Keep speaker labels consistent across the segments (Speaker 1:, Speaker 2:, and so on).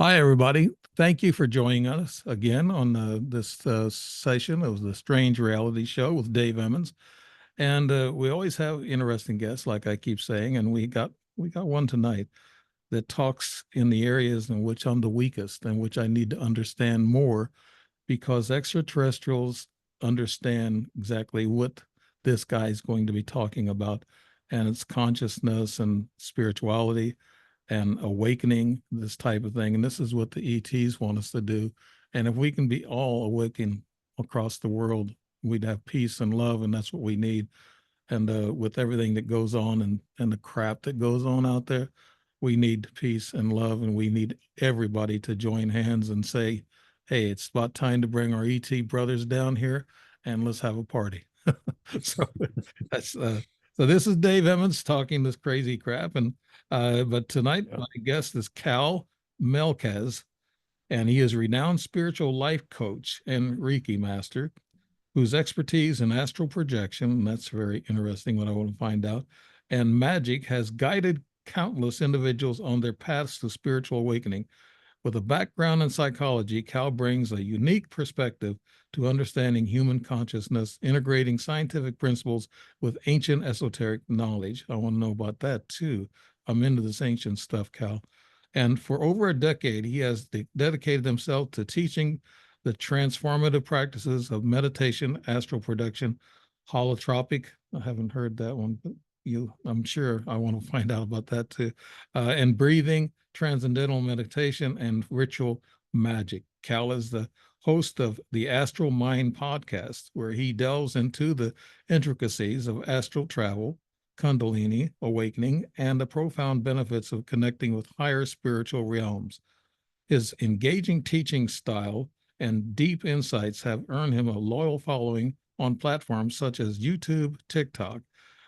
Speaker 1: Hi, everybody. Thank you for joining us again on this session of the Strange Reality Show with Dave Emmons. And we always have interesting guests, like I keep saying, and we got one tonight that talks in the areas in which I'm the weakest and which I need to understand more because extraterrestrials understand exactly what this guy is going to be talking about, and it's consciousness and spirituality and awakening, this type of thing. And this is what the ETs want us to do. And if we can be all awakened across the world, we'd have peace and love, and that's what we need. And with everything that goes on and the crap that goes on out there, we need peace and love, and we need everybody to join hands and say, hey, it's about time to bring our ET brothers down here and let's have a party. so that's so this is Dave Emmons talking this crazy crap, and but tonight
Speaker 2: Yeah.
Speaker 1: my guest is Cal Melkez, and he is a renowned spiritual life coach and Reiki master whose expertise in astral projection, and that's very interesting what I want to find out, and magic has guided countless individuals on their paths to spiritual awakening. With a background in psychology, Cal brings a unique perspective to understanding human consciousness, integrating scientific principles with ancient esoteric knowledge. I want to know about that too. I'm into this ancient stuff, Cal. And for over a decade, he has dedicated himself to teaching the transformative practices of meditation, astral projection, holotropic. I haven't heard that one, but I'm sure I want to find out about that too. And breathing, transcendental meditation, and ritual magic. Cal is the host of the Astral Mind podcast, where he delves into the intricacies of astral travel, Kundalini awakening, and the profound benefits of connecting with higher spiritual realms. His engaging teaching style and deep insights have earned him a loyal following on platforms such as YouTube, TikTok,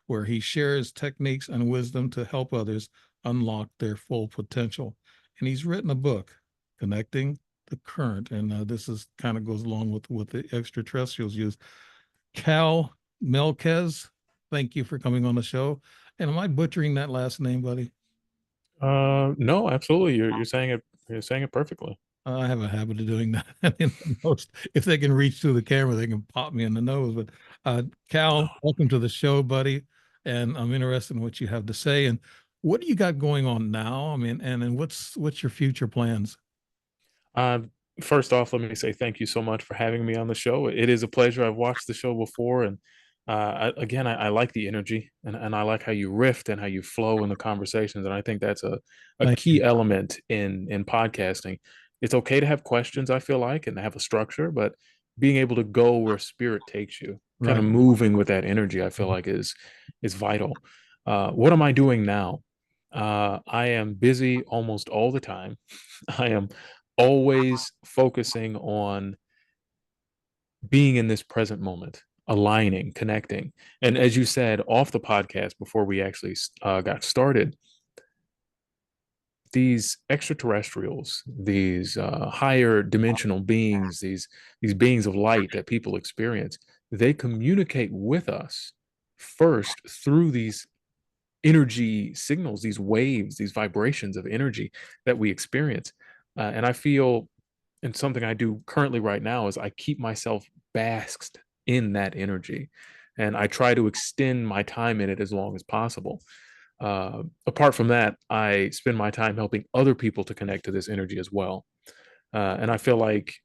Speaker 1: where he shares techniques and wisdom to help others unlock their full potential. And he's written a book, Connecting the Current, and this is kind of goes along with what the extraterrestrials use. Cal Melkez, thank you for coming on the show. And am I butchering that last name, buddy?
Speaker 2: No, absolutely. You're saying it perfectly.
Speaker 1: I have a habit of doing that. Most, if they can reach through the camera, they can pop me in the nose. But Cal, welcome to the show, buddy. And I'm interested in what you have to say. And what do you got going on now? I mean, and what's your future plans?
Speaker 2: Um, First off, let me say thank you so much for having me on the show. It is a pleasure. I've watched the show before, and I like the energy, and I like how you riff and how you flow in the conversations, and I think that's a
Speaker 1: Thank you.
Speaker 2: key element in podcasting. It's okay to have questions, I feel like, and have a structure, but being able to go where spirit takes you, kind of
Speaker 1: Right.
Speaker 2: moving with that energy, I feel like is vital. What am I doing now? I am busy almost all the time. I am always focusing on being in this present moment, aligning, connecting. And as you said off the podcast before we actually got started, these extraterrestrials, these higher dimensional beings, these beings of light that people experience, they communicate with us first through these energy signals, these waves, these vibrations of energy that we experience. And I feel, and something I do currently right now is I keep myself basked in that energy, and I try to extend my time in it as long as possible. Apart from that, I spend my time helping other people to connect to this energy as well. And I feel like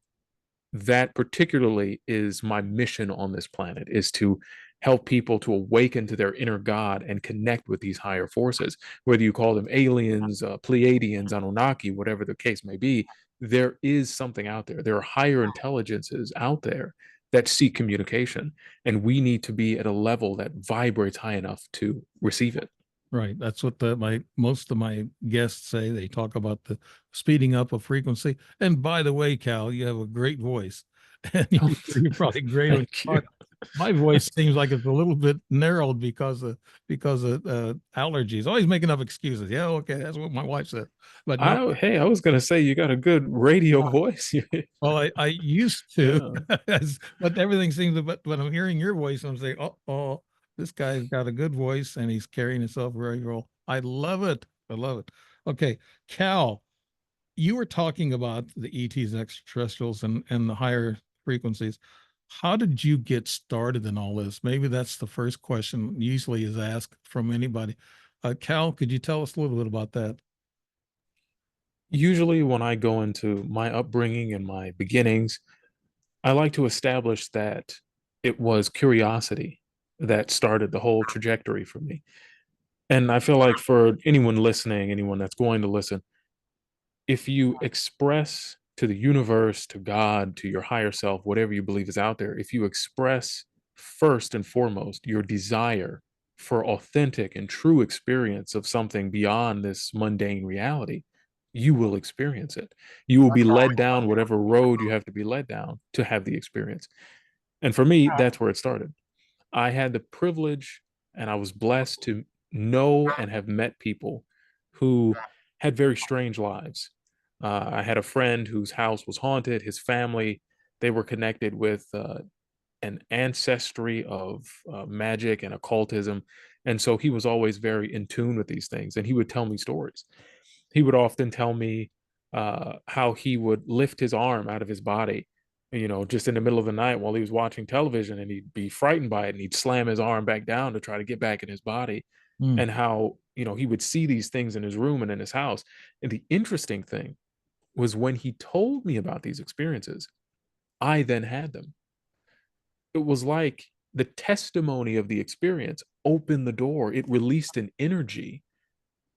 Speaker 2: that particularly is my mission on this planet, is to help people to awaken to their inner God and connect with these higher forces, whether you call them aliens, Pleiadians, Anunnaki, whatever the case may be. There is something out there. There are higher intelligences out there that seek communication, and we need to be at a level that vibrates high enough to receive it.
Speaker 1: Right. That's what my most of my guests say. They talk about the speeding up of frequency. And by the way, Cal, you have a great voice. And you're probably great when
Speaker 2: Thank
Speaker 1: you
Speaker 2: you.
Speaker 1: talk. My voice seems like it's a little bit narrowed because of allergies. Always making up excuses. Yeah, okay, that's what my wife said. But no,
Speaker 2: I was gonna say you got a good radio voice.
Speaker 1: well, I used to,
Speaker 2: Yeah.
Speaker 1: but everything seems to, but when I'm hearing your voice, I'm saying, oh, this guy's got a good voice and he's carrying himself very well. I love it. I love it. Okay, Cal, you were talking about the ETs, extraterrestrials, and the higher frequencies. How did you get started in all this? Maybe that's the first question usually is asked from anybody. Cal, could you tell us a little bit about that?
Speaker 2: Usually, when I go into my upbringing and my beginnings, I like to establish that it was curiosity that started the whole trajectory for me. And I feel like for anyone listening, anyone that's going to listen, if you express to the universe, to God, to your higher self, whatever you believe is out there, if you express first and foremost your desire for authentic and true experience of something beyond this mundane reality, you will experience it. You will be led down whatever road you have to be led down to have the experience. And for me, that's where it started. I had the privilege and I was blessed to know and have met people who had very strange lives. I had a friend whose house was haunted. His family, they were connected with an ancestry of magic and occultism. And so he was always very in tune with these things. And he would tell me stories. He would often tell me how he would lift his arm out of his body, just in the middle of the night while he was watching television, and he'd be frightened by it and he'd slam his arm back down to try to get back in his body.
Speaker 1: Mm.
Speaker 2: And how, he would see these things in his room and in his house. And the interesting thing was when he told me about these experiences, I then had them. It was like the testimony of the experience opened the door. It released an energy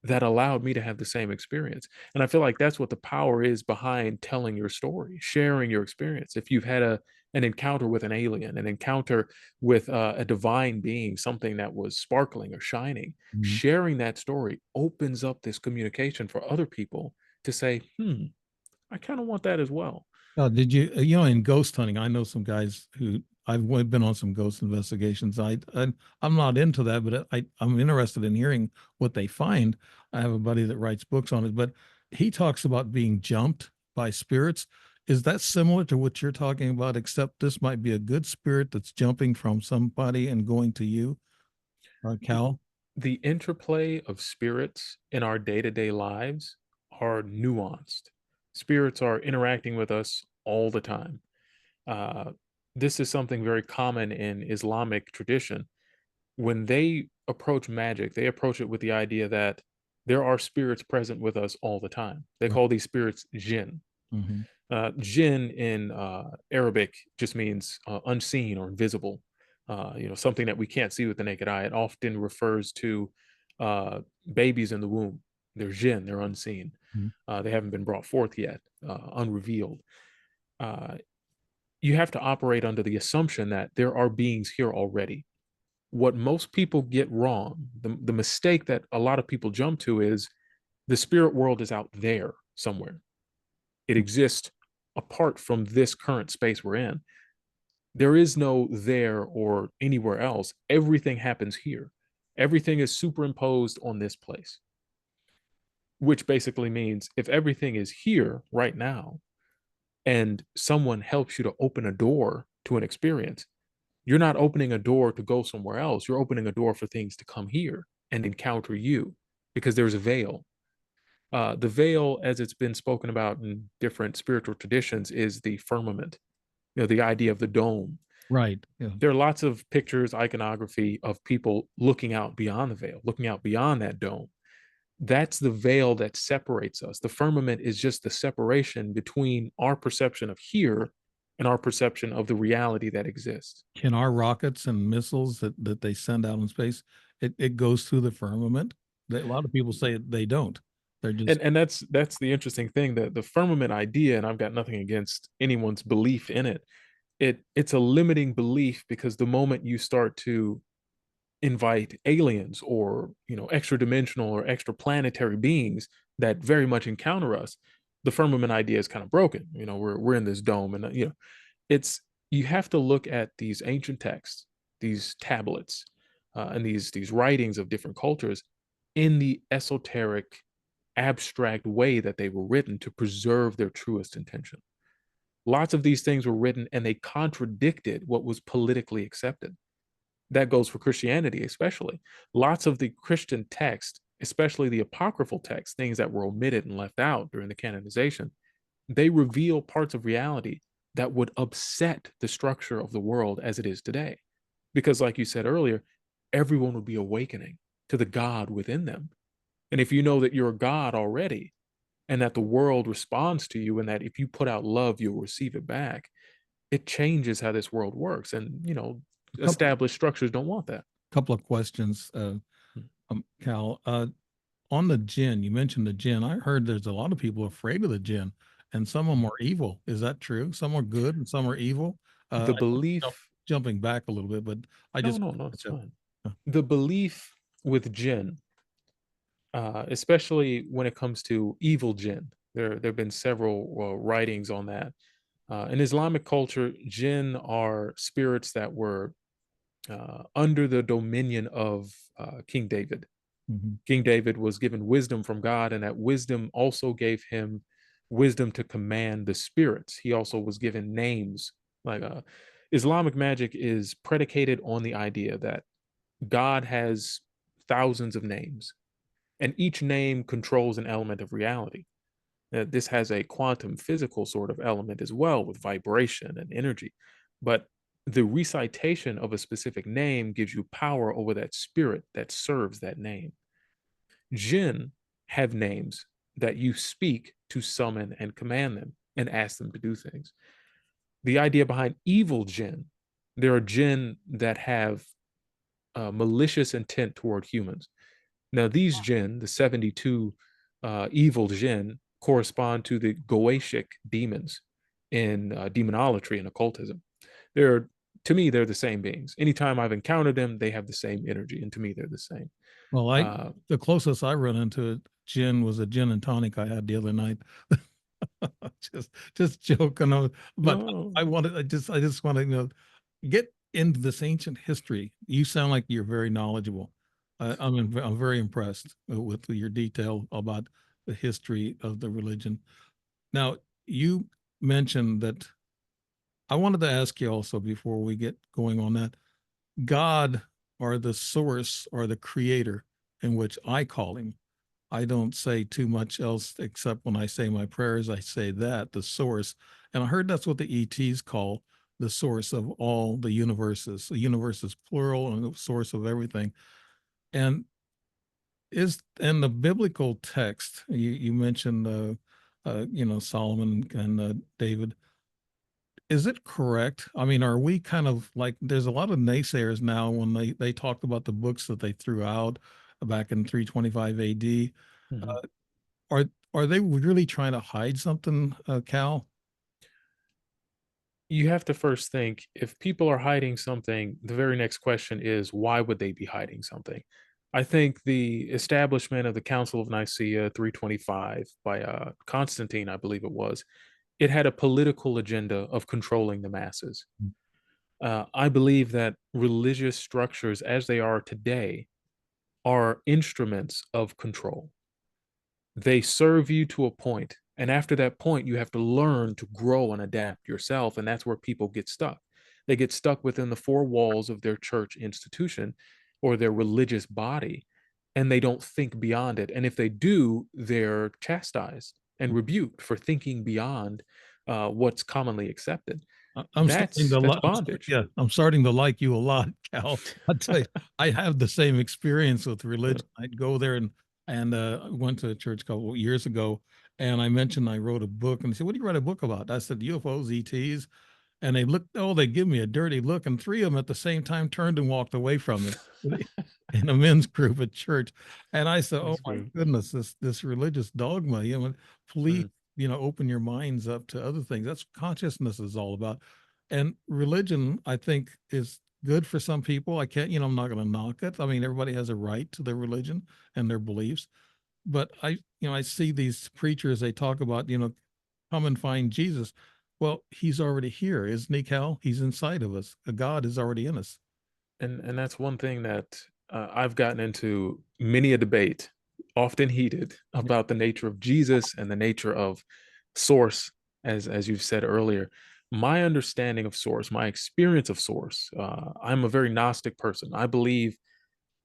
Speaker 2: that allowed me to have the same experience. And I feel like that's what the power is behind telling your story, sharing your experience. If you've had an encounter with an alien, an encounter with a divine being, something that was sparkling or shining,
Speaker 1: Mhm.
Speaker 2: sharing that story opens up this communication for other people to say, I kind of want that as well.
Speaker 1: Did you, in ghost hunting, I know some guys who been on some ghost investigations. I'm not into that, but I'm interested in hearing what they find. I have a buddy that writes books on it, but he talks about being jumped by spirits. Is that similar to what you're talking about, except this might be a good spirit that's jumping from somebody and going to you, Cal?
Speaker 2: The interplay of spirits in our day-to-day lives are nuanced. Spirits are interacting with us all the time. Uh, this is something very common in Islamic tradition. When they approach magic, they approach it with the idea that there are spirits present with us all the time. They
Speaker 1: Right.
Speaker 2: call these spirits jinn.
Speaker 1: Mm-hmm.
Speaker 2: Jinn in Arabic just means unseen or invisible. Something that we can't see with the naked eye. It often refers to uh, babies in the womb. They're jinn. They're unseen. They haven't been brought forth yet, unrevealed. Uh, you have to operate under the assumption that there are beings here already. What most people get wrong, the mistake that a lot of people jump to is the spirit world is out there somewhere. It exists apart from this current space we're in. There is no there or anywhere else. Everything happens here. Everything is superimposed on this place, which basically means if everything is here right now and someone helps you to open a door to an experience, you're not opening a door to go somewhere else. You're opening a door for things to come here and encounter you because there's a veil. The veil, as it's been spoken about in different spiritual traditions, is the firmament, the idea of the dome.
Speaker 1: Right. Yeah.
Speaker 2: There are lots of pictures, iconography of people looking out beyond the veil, looking out beyond that dome. That's the veil that separates us. The firmament is just the separation between our perception of here and our perception of the reality that exists.
Speaker 1: Can our rockets and missiles that they send out in space, it goes through the firmament? A lot of people say they don't. They're just
Speaker 2: And that's the interesting thing, that the firmament idea, and I've got nothing against anyone's belief in it. It's a limiting belief because the moment you start to invite aliens or extra dimensional or extra planetary beings that very much encounter us, the firmament idea is kind of broken. We're in this dome, and it's you have to look at these ancient texts, these tablets, and these writings of different cultures in the esoteric, abstract way that they were written to preserve their truest intention. Lots of these things were written and they contradicted what was politically accepted. That goes for Christianity, especially. Lots of the Christian text especially the apocryphal texts, things that were omitted and left out during the canonization, they reveal parts of reality that would upset the structure of the world as it is today. Because, like you said earlier, everyone would be awakening to the God within them. And if you know that you're a God already, and that the world responds to you, and that if you put out love, you'll receive it back, it changes how this world works. And,
Speaker 1: A
Speaker 2: established structures don't want that.
Speaker 1: couple of questions, Cal. On the jinn, you mentioned the jinn. I heard there's a lot of people afraid of the jinn, and some of them are evil. Is that true? Some are good and some are evil.
Speaker 2: The
Speaker 1: I know
Speaker 2: belief,
Speaker 1: jumping back a little bit, but I
Speaker 2: no,
Speaker 1: just
Speaker 2: no, no, it's fine.
Speaker 1: uh,
Speaker 2: The belief with jinn, especially when it comes to evil jinn, there have been several writings on that. In Islamic culture, jinn are spirits that were under the dominion of King David.
Speaker 1: mhm.
Speaker 2: King David was given wisdom from God, and that wisdom also gave him wisdom to command the spirits. He also was given names. Like Islamic magic is predicated on the idea that God has thousands of names, and each name controls an element of reality. This has a quantum physical sort of element as well, with vibration and energy. But the recitation of a specific name gives you power over that spirit that serves that name. Jinn have names that you speak to summon and command them and ask them to do things. The idea behind evil jinn, there are jinn that have malicious intent toward humans. Now, these jinn, the 72 evil jinn, correspond to the Goetic demons in demonolatry and occultism. They're, to me, they're the same beings. Anytime I've encountered them, they have the same energy, and to me, they're the same.
Speaker 1: Well,
Speaker 2: Uh,
Speaker 1: the closest I run into it, gin was a gin and tonic I had the other night. Just joking, but
Speaker 2: no,
Speaker 1: I just want to get into this ancient history. You sound like you're very knowledgeable. I'm very impressed with your detail about the history of the religion. Now, you mentioned that I wanted to ask you also before we get going on that God or the source or the creator, in which I call him. I don't say too much else except when I say my prayers, I say that, the source. And I heard that's what the ETs call the source of all the universes. The universe is plural and the source of everything. And is in the biblical text, you mentioned Solomon and David. Is it correct? I mean, are we kind of like there's a lot of naysayers now when they talk about the books that they threw out back in 325 AD.
Speaker 2: mhm.
Speaker 1: Uh, are they really trying to hide something, Cal?
Speaker 2: You have to first think, if people are hiding something, the very next question is, why would they be hiding something? I think the establishment of the Council of Nicaea 325 by Constantine, I believe it was, it had a political agenda of controlling the masses. I believe that religious structures as they are today are instruments of control. They serve you to a point, and after that point you have to learn to grow and adapt yourself, and that's where people get stuck. They get stuck within the four walls of their church institution or their religious body, and they don't think beyond it. And if they do, they're chastised and rebuked for thinking beyond what's commonly accepted.
Speaker 1: I'm starting to
Speaker 2: That's
Speaker 1: like,
Speaker 2: bondage.
Speaker 1: yeah, I'm starting to like you a lot, Cal. I tell you, I have the same experience with religion. I'd go there and I went to a church a couple of years ago, and I mentioned I wrote a book, and they said, "What do you write a book about?" I said, "UFOs, ETs." And they looked, oh, they give me a dirty look. And three of them at the same time turned and walked away from me in a men's group at church. And I said, oh
Speaker 2: That's
Speaker 1: my
Speaker 2: good.
Speaker 1: goodness, this religious dogma, please,
Speaker 2: Mm.
Speaker 1: open your minds up to other things. That's what consciousness is all about. And religion, I think, is good for some people. I can't, I'm not going to knock it. I mean, everybody has a right to their religion and their beliefs. But I see these preachers, they talk about, come and find Jesus. Well, he's already here, isn't he, Cal? He's inside of us. A God is already in us.
Speaker 2: And that's one thing that I've gotten into many a debate, often heated, about the nature of Jesus and the nature of source, as you've said earlier. My understanding of source, my experience of source, I'm a very Gnostic person. I believe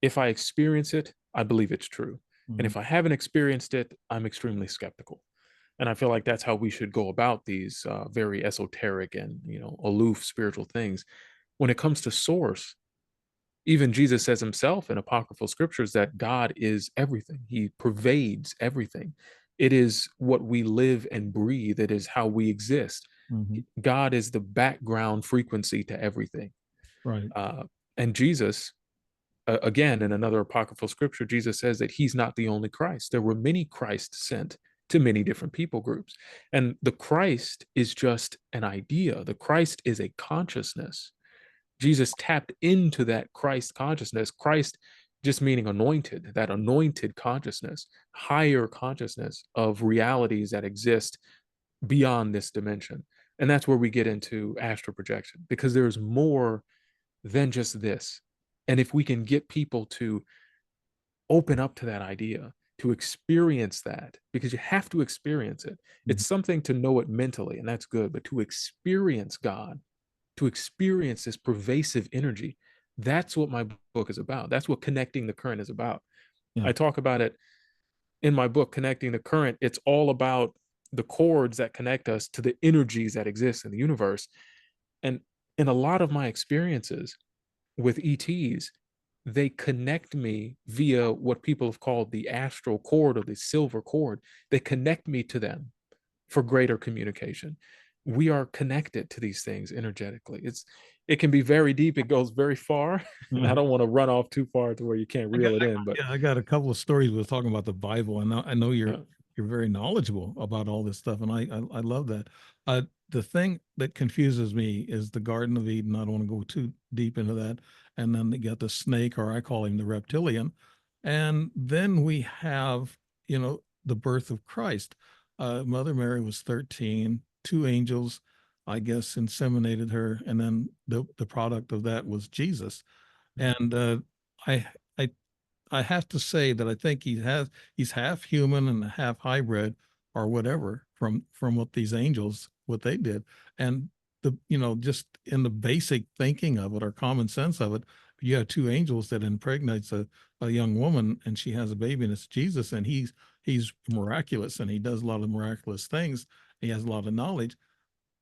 Speaker 2: if I experience it, I believe it's true. And
Speaker 1: Mhm.
Speaker 2: if I haven't experienced it, I'm extremely skeptical. And I feel like that's how we should go about these very esoteric and aloof spiritual things. When it comes to source, even Jesus says himself in apocryphal scriptures that God is everything. He pervades everything. It is what we live and breathe. It is how we exist.
Speaker 1: Mhm.
Speaker 2: God is the background frequency to everything.
Speaker 1: Right.
Speaker 2: Uh, and Jesus, again, in another apocryphal scripture, Jesus says that he's not the only Christ. There were many Christs sent to many different people groups. And the Christ is just an idea, the Christ is a consciousness. Jesus tapped into that Christ consciousness, Christ just meaning anointed, that anointed consciousness, higher consciousness of realities that exist beyond this dimension. And that's where we get into astral projection, because there's more than just this. And if we can get people to open up to that idea, to experience that, because you have to experience it.
Speaker 1: Mhm.
Speaker 2: It's something to know it mentally, and that's good, but to experience God, to experience this pervasive energy, that's what my book is about. That's what Connecting the Current is about.
Speaker 1: Yeah.
Speaker 2: I talk about it in my book, Connecting the Current. It's all about the cords that connect us to the energies that exist in the universe. And in a lot of my experiences with ETs, they connect me via what people have called the astral cord or the silver cord. They connect me to them for greater communication. We are connected to these things energetically. It can be very deep. It goes very far, and I
Speaker 1: Mhm.
Speaker 2: don't want to run off too far to where you can't
Speaker 1: I got,
Speaker 2: reel it in. But
Speaker 1: yeah, I got a couple of stories. We were talking about the Bible, and I know
Speaker 2: uh,
Speaker 1: you're very knowledgeable about all this stuff, and I love that. The thing that confuses me is the Garden of Eden. I don't want to go too deep into that. And then they got the snake, or I call him the reptilian, and then we have the birth of Christ. Mother Mary was 13. Two angels, I guess, inseminated her, and then the product of that was Jesus. And I I I have to say that I think he's half human and half hybrid or whatever from what these angels what they did. And just in the basic thinking of it or common sense of it, you have two angels that impregnates a young woman and she has a baby and it's Jesus, and he's miraculous and he does a lot of miraculous things. He has a lot of knowledge.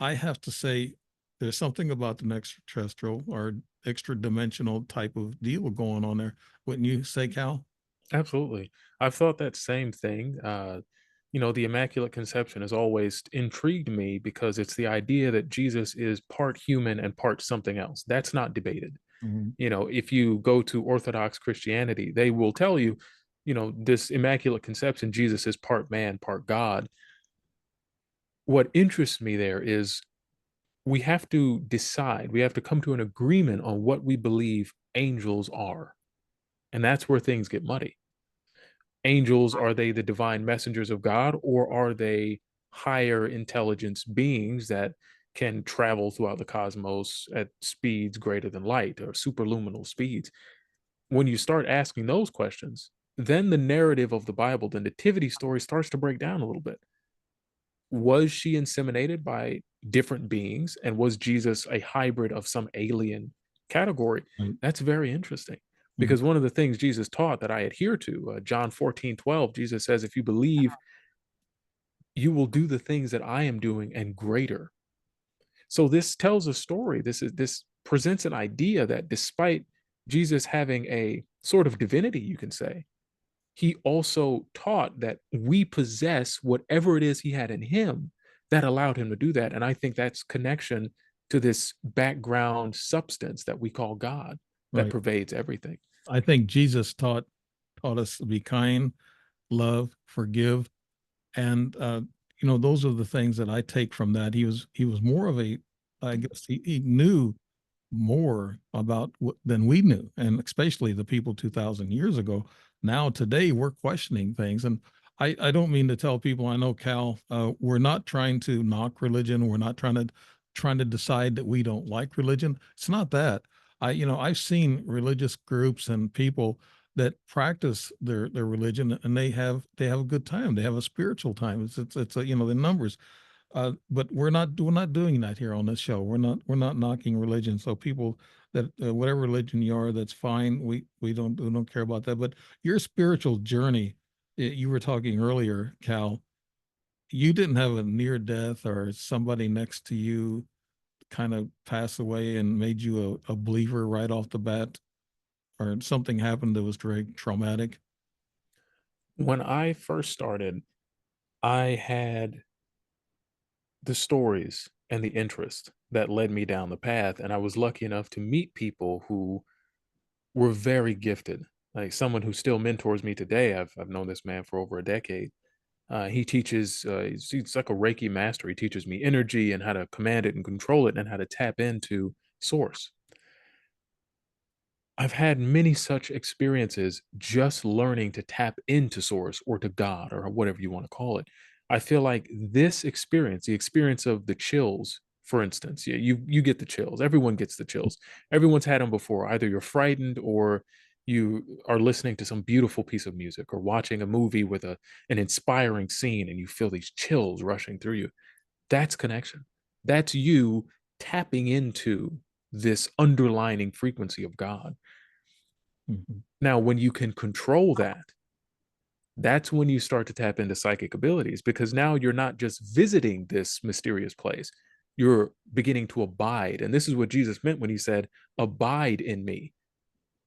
Speaker 1: I have to say there's something about the extraterrestrial or extra dimensional type of deal going on there. Wouldn't you say, Cal?
Speaker 2: absolutely, I've thought that same thing. The Immaculate Conception has always intrigued me because it's the idea that Jesus is part human and part something else. That's not debated.
Speaker 1: Mhm.
Speaker 2: If you go to Orthodox Christianity, they will tell you, this Immaculate Conception, Jesus is part man, part God. What interests me there is we have to decide, we have to come to an agreement on what we believe angels are. And that's where things get muddy. Angels, are they the divine messengers of God, or are they higher intelligence beings that can travel throughout the cosmos at speeds greater than light or superluminal speeds? When you start asking those questions, then the narrative of the Bible, the nativity story starts to break down a little bit. Was she inseminated by different beings? And was Jesus a hybrid of some alien category?
Speaker 1: Right.
Speaker 2: That's very interesting,
Speaker 1: Mhm.
Speaker 2: because one of the things Jesus taught that I adhere to, John 14:12, Jesus says, if you believe, you will do the things that I am doing and greater. So this tells a story. This presents an idea that despite Jesus having a sort of divinity, you can say, he also taught that we possess whatever it is he had in him that allowed him to do that. And I think that's connection to this background substance that we call God that
Speaker 1: Right.
Speaker 2: pervades everything.
Speaker 1: I think Jesus taught us to be kind, love, forgive, and those are the things that I take from that. He was more of a, I guess he knew more about than we knew, and especially the people 2,000 years ago. Now today we're questioning things, and I don't mean to tell people. I know, Cal, we're not trying to knock religion. We're not trying to decide that we don't like religion. It's not that. I've seen religious groups and people that practice their religion, and they have a good time. They have a spiritual time. It's the numbers, but we're not doing that here on this show. We're not knocking religion. So people that whatever religion you are, that's fine. We don't care about that. But your spiritual journey, You were talking earlier, Cal. You didn't have a near death or somebody next to you kind of pass away and made you a believer right off the bat, or something happened that was very traumatic.
Speaker 2: When I first started, I had the stories and the interest that led me down the path, and I was lucky enough to meet people who were very gifted. Like someone who still mentors me today. I've known this man for over a decade. He teaches, he's like a Reiki master. He teaches me energy and how to command it and control it and how to tap into source. I've had many such experiences just learning to tap into source or to God or whatever you want to call it. I feel like this experience, the experience of the chills, for instance, yeah, you get the chills. Everyone gets the chills. Everyone's had them before. Either you're frightened or you are listening to some beautiful piece of music or watching a movie with an inspiring scene and you feel these chills rushing through you. That's connection. That's you tapping into this underlining frequency of God.
Speaker 1: Mhm.
Speaker 2: Now, when you can control that, that's when you start to tap into psychic abilities because now you're not just visiting this mysterious place, you're beginning to abide. And this is what Jesus meant when he said, "Abide in me,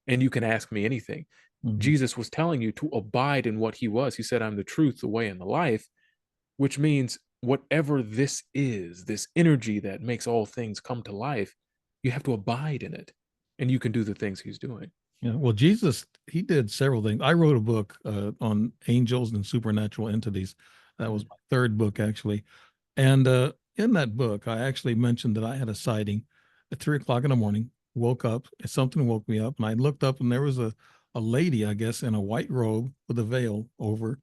Speaker 2: and you can ask me anything."
Speaker 1: Mhm.
Speaker 2: Jesus was telling you to abide in what he was. He said, "I'm the truth, the way, and the life," which means whatever this is, this energy that makes all things come to life, you have to abide in it, and you can do the things he's doing.
Speaker 1: Yeah, well, Jesus, he did several things. I wrote a book on angels and supernatural entities. That was
Speaker 2: Mm.
Speaker 1: my third book, actually. And in that book, I actually mentioned that I had a sighting at 3 o'clock in the morning. Woke up, something woke me up, and I looked up, and there was a lady, I guess, in a white robe with a veil over,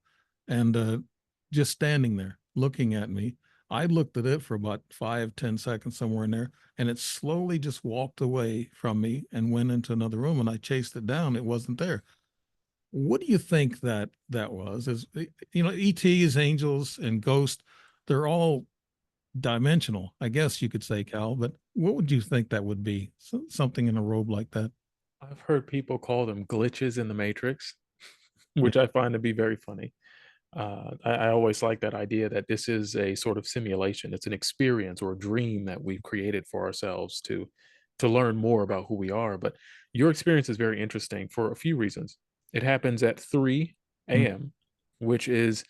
Speaker 1: and just standing there looking at me. I looked at it for about 5, 10 seconds, somewhere in there, and it slowly just walked away from me and went into another room. And I chased it down; it wasn't there. What do you think that was? Is ETs, angels, and ghosts? They're all dimensional, I guess you could say, Cal. But what would you think that would be? Something in a robe like that?
Speaker 2: I've heard people call them glitches in the matrix,
Speaker 1: Yeah.
Speaker 2: which I find to be very funny. I always like that idea that this is a sort of simulation. It's an experience or a dream that we've created for ourselves to learn more about who we are. But your experience is very interesting for a few reasons. It happens at 3
Speaker 1: Mm,
Speaker 2: a.m., which is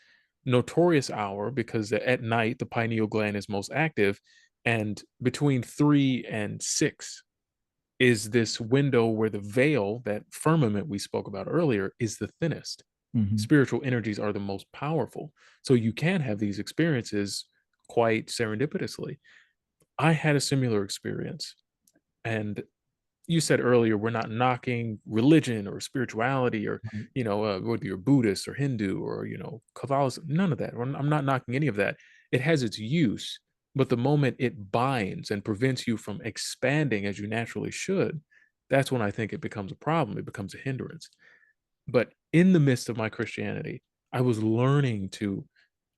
Speaker 2: notorious hour because at night the pineal gland is most active, and between 3 and 6 is this window where the veil, that firmament we spoke about earlier, is the thinnest.
Speaker 1: mhm,
Speaker 2: Spiritual energies are the most powerful. So you can have these experiences quite serendipitously. I had a similar experience. And you said earlier, we're not knocking religion or spirituality or,
Speaker 1: right.
Speaker 2: whether you're Buddhist or Hindu or, Catholicism, none of that. I'm not knocking any of that. It has its use, but the moment it binds and prevents you from expanding as you naturally should, that's when I think it becomes a problem. It becomes a hindrance. But in the midst of my Christianity, I was learning to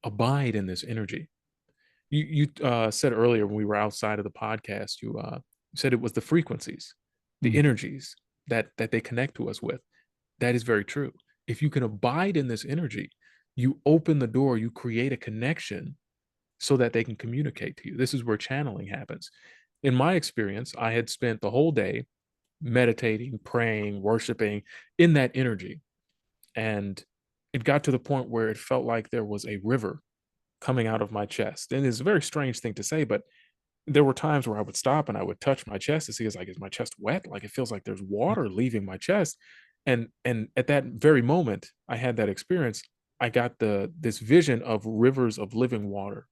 Speaker 2: abide in this energy. You said earlier when we were outside of the podcast, you said it was the frequencies, the
Speaker 1: Mm,
Speaker 2: energies that they connect to us with. That is very true. If you can abide in this energy, you open the door, you create a connection so that they can communicate to you. This is where channeling happens. In my experience, I had spent the whole day meditating, praying, worshiping in that energy. And it got to the point where it felt like there was a river coming out of my chest. And it's a very strange thing to say, but there were times where I would stop and I would touch my chest to see, is my chest wet? Like it feels like there's water leaving my chest. And at that very moment, I had that experience. I got this vision of rivers of living water,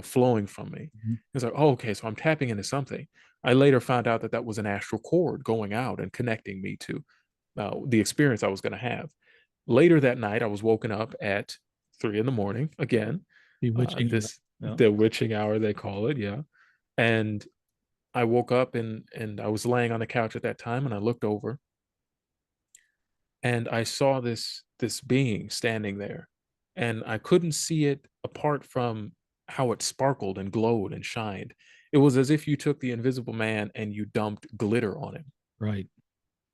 Speaker 2: flowing from me.
Speaker 1: mhm.
Speaker 2: It's like, oh, okay, so I'm tapping into something. I later found out that that was an astral cord going out and connecting me to the experience I was going to have. Later that night, I was woken up at 3 in the morning again.
Speaker 1: Bewitching.
Speaker 2: This
Speaker 1: Yeah.
Speaker 2: the witching hour they call it, yeah. And I woke up and I was laying on the couch at that time, and I looked over and I saw this being standing there, and I couldn't see it apart from how it sparkled and glowed and shined. It was as if you took the Invisible Man and you dumped glitter on him.
Speaker 1: Right.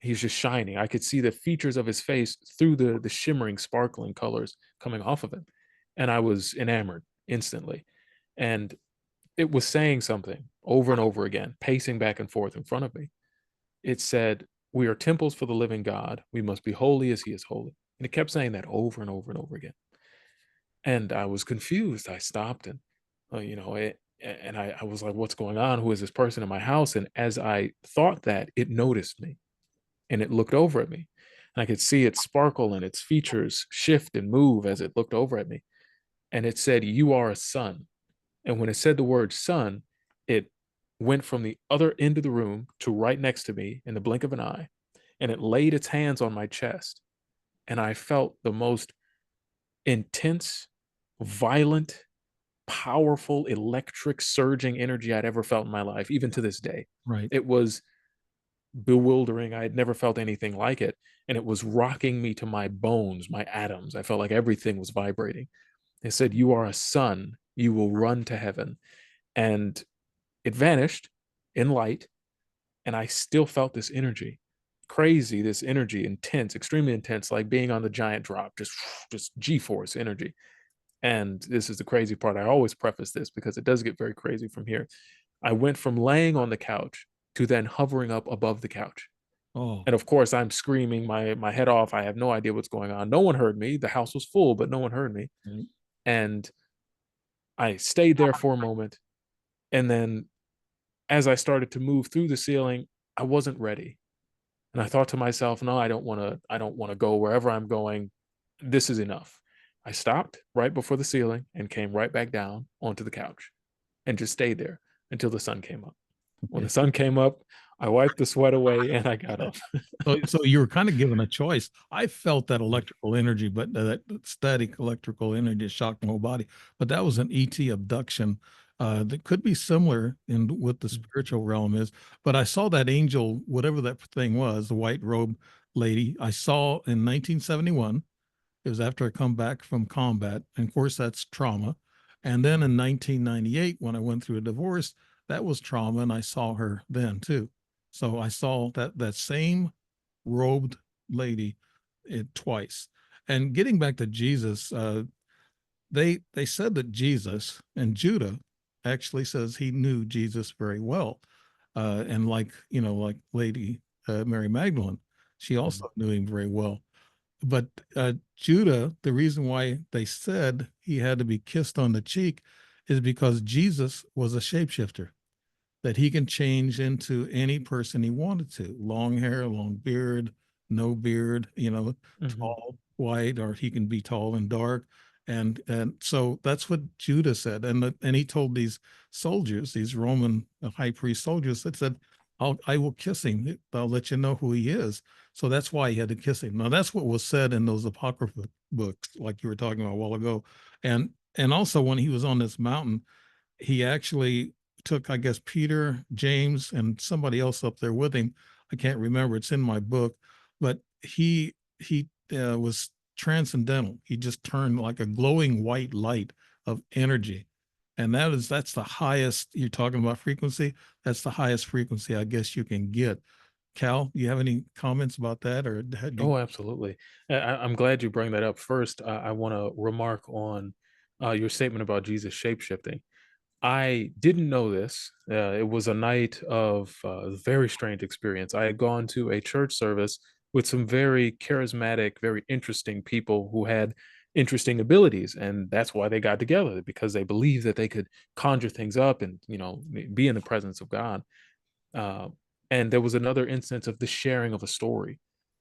Speaker 2: He's just shining. I could see the features of his face through the shimmering, sparkling colors coming off of him. And I was enamored instantly. And it was saying something over and over again, pacing back and forth in front of me. It said, "We are temples for the living God. We must be holy as he is holy." And it kept saying that over and over and over again. And I was confused. I stopped and, I was like, what's going on? Who is this person in my house? And as I thought that, it noticed me and it looked over at me. And I could see it sparkle and its features shift and move as it looked over at me. And it said, "You are a son." And when it said the word son, it went from the other end of the room to right next to me in the blink of an eye. And it laid its hands on my chest. And I felt the most intense, violent, powerful, electric, surging energy I'd ever felt in my life, even to this day.
Speaker 1: Right.
Speaker 2: It was bewildering. I had never felt anything like it. And it was rocking me to my bones, my atoms. I felt like everything was vibrating. It said, "You are a son. You will run to heaven." And it vanished in light. And I still felt this energy. Crazy, this energy, intense, extremely intense, like being on the giant drop, just G-force energy. And this is the crazy part. I always preface this because it does get very crazy from here. I went from laying on the couch to then hovering up above the couch.
Speaker 1: Oh,
Speaker 2: And of course, I'm screaming my head off. I have no idea what's going on. No one heard me. The house was full, but no one heard me.
Speaker 1: right.
Speaker 2: And I stayed there for a moment. And then as I started to move through the ceiling, I wasn't ready. And I thought to myself, no, I don't want to go wherever I'm going. This is enough. I stopped right before the ceiling and came right back down onto the couch and just stayed there until the sun came up. When the
Speaker 1: Okay.
Speaker 2: sun came up, I wiped the sweat away and I got up.
Speaker 1: So you were kind of given a choice. I felt that electrical energy, but that static electrical energy shocked my whole body. But that was an ET abduction that could be similar in what the spiritual realm is. But I saw that angel, whatever that thing was, the white robe lady, I saw in 1971. It was after I come back from combat. And of course, that's trauma. And then in 1998, when I went through a divorce, that was trauma. And I saw her then too. So I saw that same robed lady it twice. And getting back to Jesus, they said that Jesus and Judah actually says he knew Jesus very well, and like Lady Mary Magdalene, she also knew him very well. But Judah, the reason why they said he had to be kissed on the cheek is because Jesus was a shapeshifter, that he can change into any person he wanted to. Long hair, long beard, no beard,
Speaker 2: Mm-hmm.
Speaker 1: tall, white, or he can be tall and dark. And so that's what Judah said. And he told these soldiers, these Roman high priest soldiers, that said, I will kiss him. I'll let you know who he is. So that's why he had to kiss him. Now that's what was said in those apocrypha books, like you were talking about a while ago. And also when he was on this mountain, he actually took, I guess, Peter, James, and somebody else up there with him. I can't remember. It's in my book, but he was transcendental. He just turned like a glowing white light of energy, and that's the highest. You're talking about frequency. That's the highest frequency I guess you can get. Cal, you have any comments about that, or
Speaker 2: Oh, absolutely. I'm glad you bring that up. First, I want to remark on your statement about Jesus shapeshifting. I didn't know this. It was a night of very strange experience. I had gone to a church service with some very charismatic, very interesting people who had interesting abilities, and that's why they got together because they believed that they could conjure things up and be in the presence of God. Uh, and there was another instance of the sharing of a story.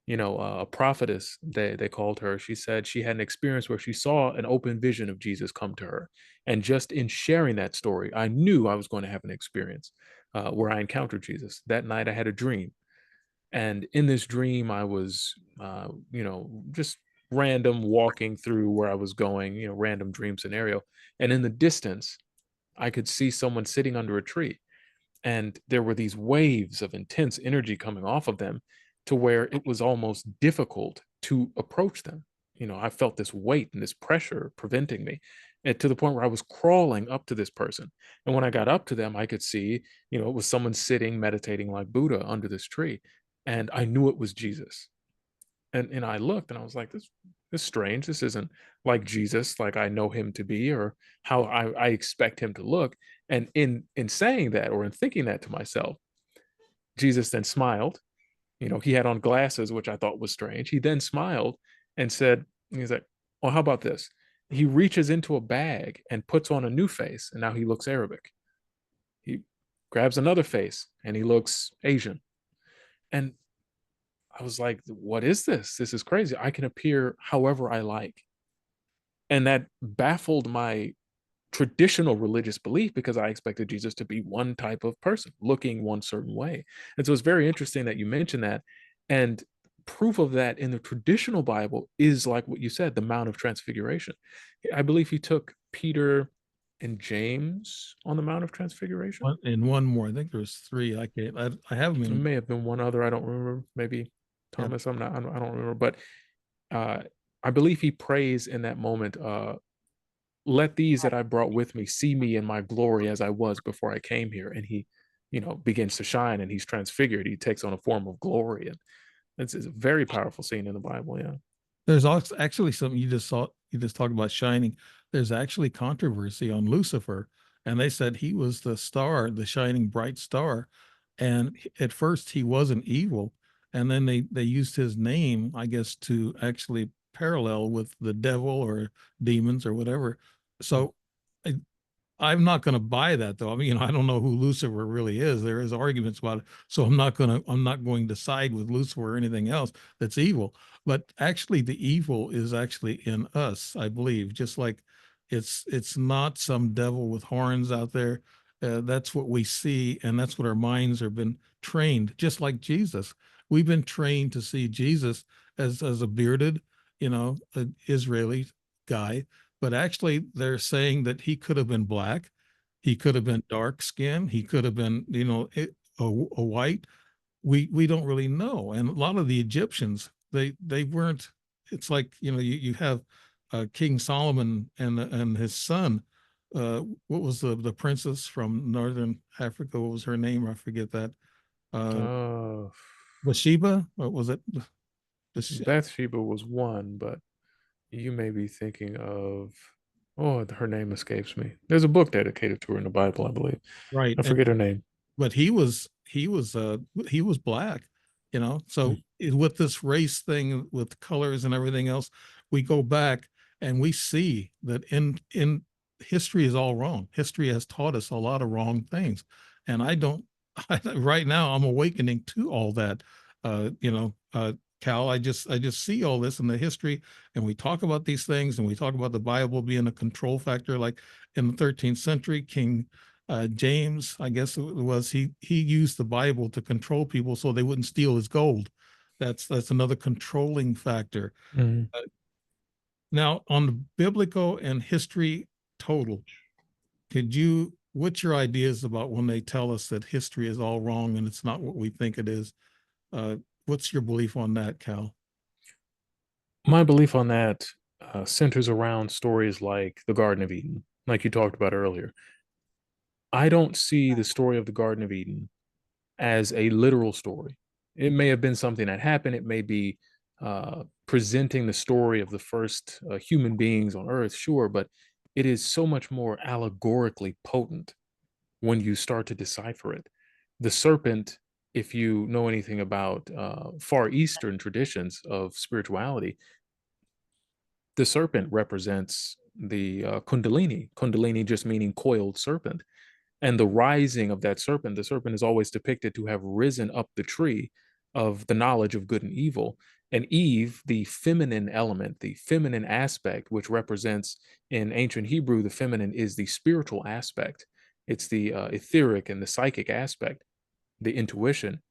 Speaker 2: A prophetess, they called her. She said she had an experience where she saw an open vision of Jesus come to her. And just in sharing that story, I knew I was going to have an experience where I encountered Jesus. That night, I had a dream. And in this dream, I was, just random walking through where I was going, random dream scenario. And in the distance, I could see someone sitting under a tree and there were these waves of intense energy coming off of them to where it was almost difficult to approach them. I felt this weight and this pressure preventing me, and to the point where I was crawling up to this person. And when I got up to them, I could see, it was someone sitting meditating like Buddha under this tree. and I knew it was Jesus. And I looked and I was like, this is strange. This isn't like Jesus, like I know him to be, or how I expect him to look. And in saying that, or in thinking that to myself, Jesus then smiled. You know, he had on glasses, which I thought was strange. He then smiled and said, he's like, well, how about this? He reaches into a bag and puts on a new face, and now he looks Arabic. He grabs another face and he looks Asian. And I was like, what is this? This is crazy. I can appear however I like. And that baffled my traditional religious belief because I expected Jesus to be one type of person, looking one certain way. And so it's very interesting that you mentioned that. And proof of that in the traditional Bible is like what you said, the Mount of Transfiguration. I believe he took Peter and James on the Mount of Transfiguration.
Speaker 1: And one more. I think there was three. I have them
Speaker 2: There
Speaker 1: in.
Speaker 2: may have been one other. I don't remember. Maybe
Speaker 1: Yeah,
Speaker 2: Thomas. I don't remember. But uh, I believe he prays in that moment. Let these that I brought with me see me in my glory as I was before I came here. And he, begins to shine and he's transfigured. He takes on a form of glory. And it's a very powerful scene in the Bible. Yeah.
Speaker 1: there's also actually something you just saw. You just talked about shining. There's actually controversy on Lucifer, and they said he was the star, the shining bright star. And at first he wasn't evil, and then they used his name, I guess, to actually parallel with the devil or demons or whatever.
Speaker 2: Mm.
Speaker 1: So I'm not going to buy that though. I mean, I don't know who Lucifer really is. There is arguments about it, so I'm not going to side with Lucifer or anything else that's evil. But actually, the evil is actually in us, I believe. Just like it's not some devil with horns out there. That's what we see, and that's what our minds have been trained. Just like Jesus, we've been trained to see Jesus as a bearded, an Israeli guy, but actually they're saying that he could have been black, he could have been dark skinned, he could have been, a white. We don't really know. And a lot of the Egyptians, they weren't. It's like, you have King Solomon and his son. What was the princess from northern Africa? What was her name? I forget that. Uh,
Speaker 2: Uh,
Speaker 1: Bathsheba? Or was it? The,
Speaker 2: Bathsheba was one, but you may be thinking of, oh, her name escapes me. There's a book dedicated to her in the Bible, I believe.
Speaker 1: right.
Speaker 2: I forget her name.
Speaker 1: But he was black,
Speaker 2: Mm.
Speaker 1: so with this race thing with colors and everything else, we go back and we see that in history is all wrong. History has taught us a lot of wrong things, and I don't right now I'm awakening to all that. Cal, I just see all this in the history, and we talk about these things, and we talk about the Bible being a control factor, like in the 13th century, King James, I guess it was, he used the Bible to control people so they wouldn't steal his gold. That's another controlling factor.
Speaker 2: Mm.
Speaker 1: Uh, Now, on the biblical and history total, what's your ideas about when they tell us that history is all wrong and it's not what we think it is? Uh, what's your belief on that, Cal?
Speaker 2: My belief on that centers around stories like the Garden of Eden, like you talked about earlier. I don't see the story of the Garden of Eden as a literal story. It may have been something that happened. It may be presenting the story of the first human beings on Earth, sure, but it is so much more allegorically potent when you start to decipher it. The serpent, if you know anything about Far Eastern traditions of spirituality, the serpent represents the Kundalini just meaning coiled serpent. And the rising of that serpent, the serpent is always depicted to have risen up the tree of the knowledge of good and evil. And Eve, the feminine element, the feminine aspect, which represents in ancient Hebrew, the feminine is the spiritual aspect. It's the etheric and the psychic aspect, the intuition.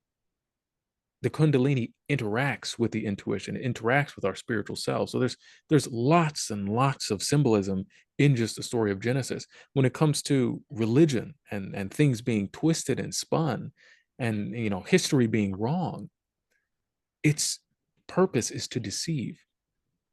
Speaker 2: The Kundalini interacts with the intuition, it interacts with our spiritual self. So there's lots and lots of symbolism in just the story of Genesis. When it comes to religion and things being twisted and spun, and history being wrong, its purpose is to deceive,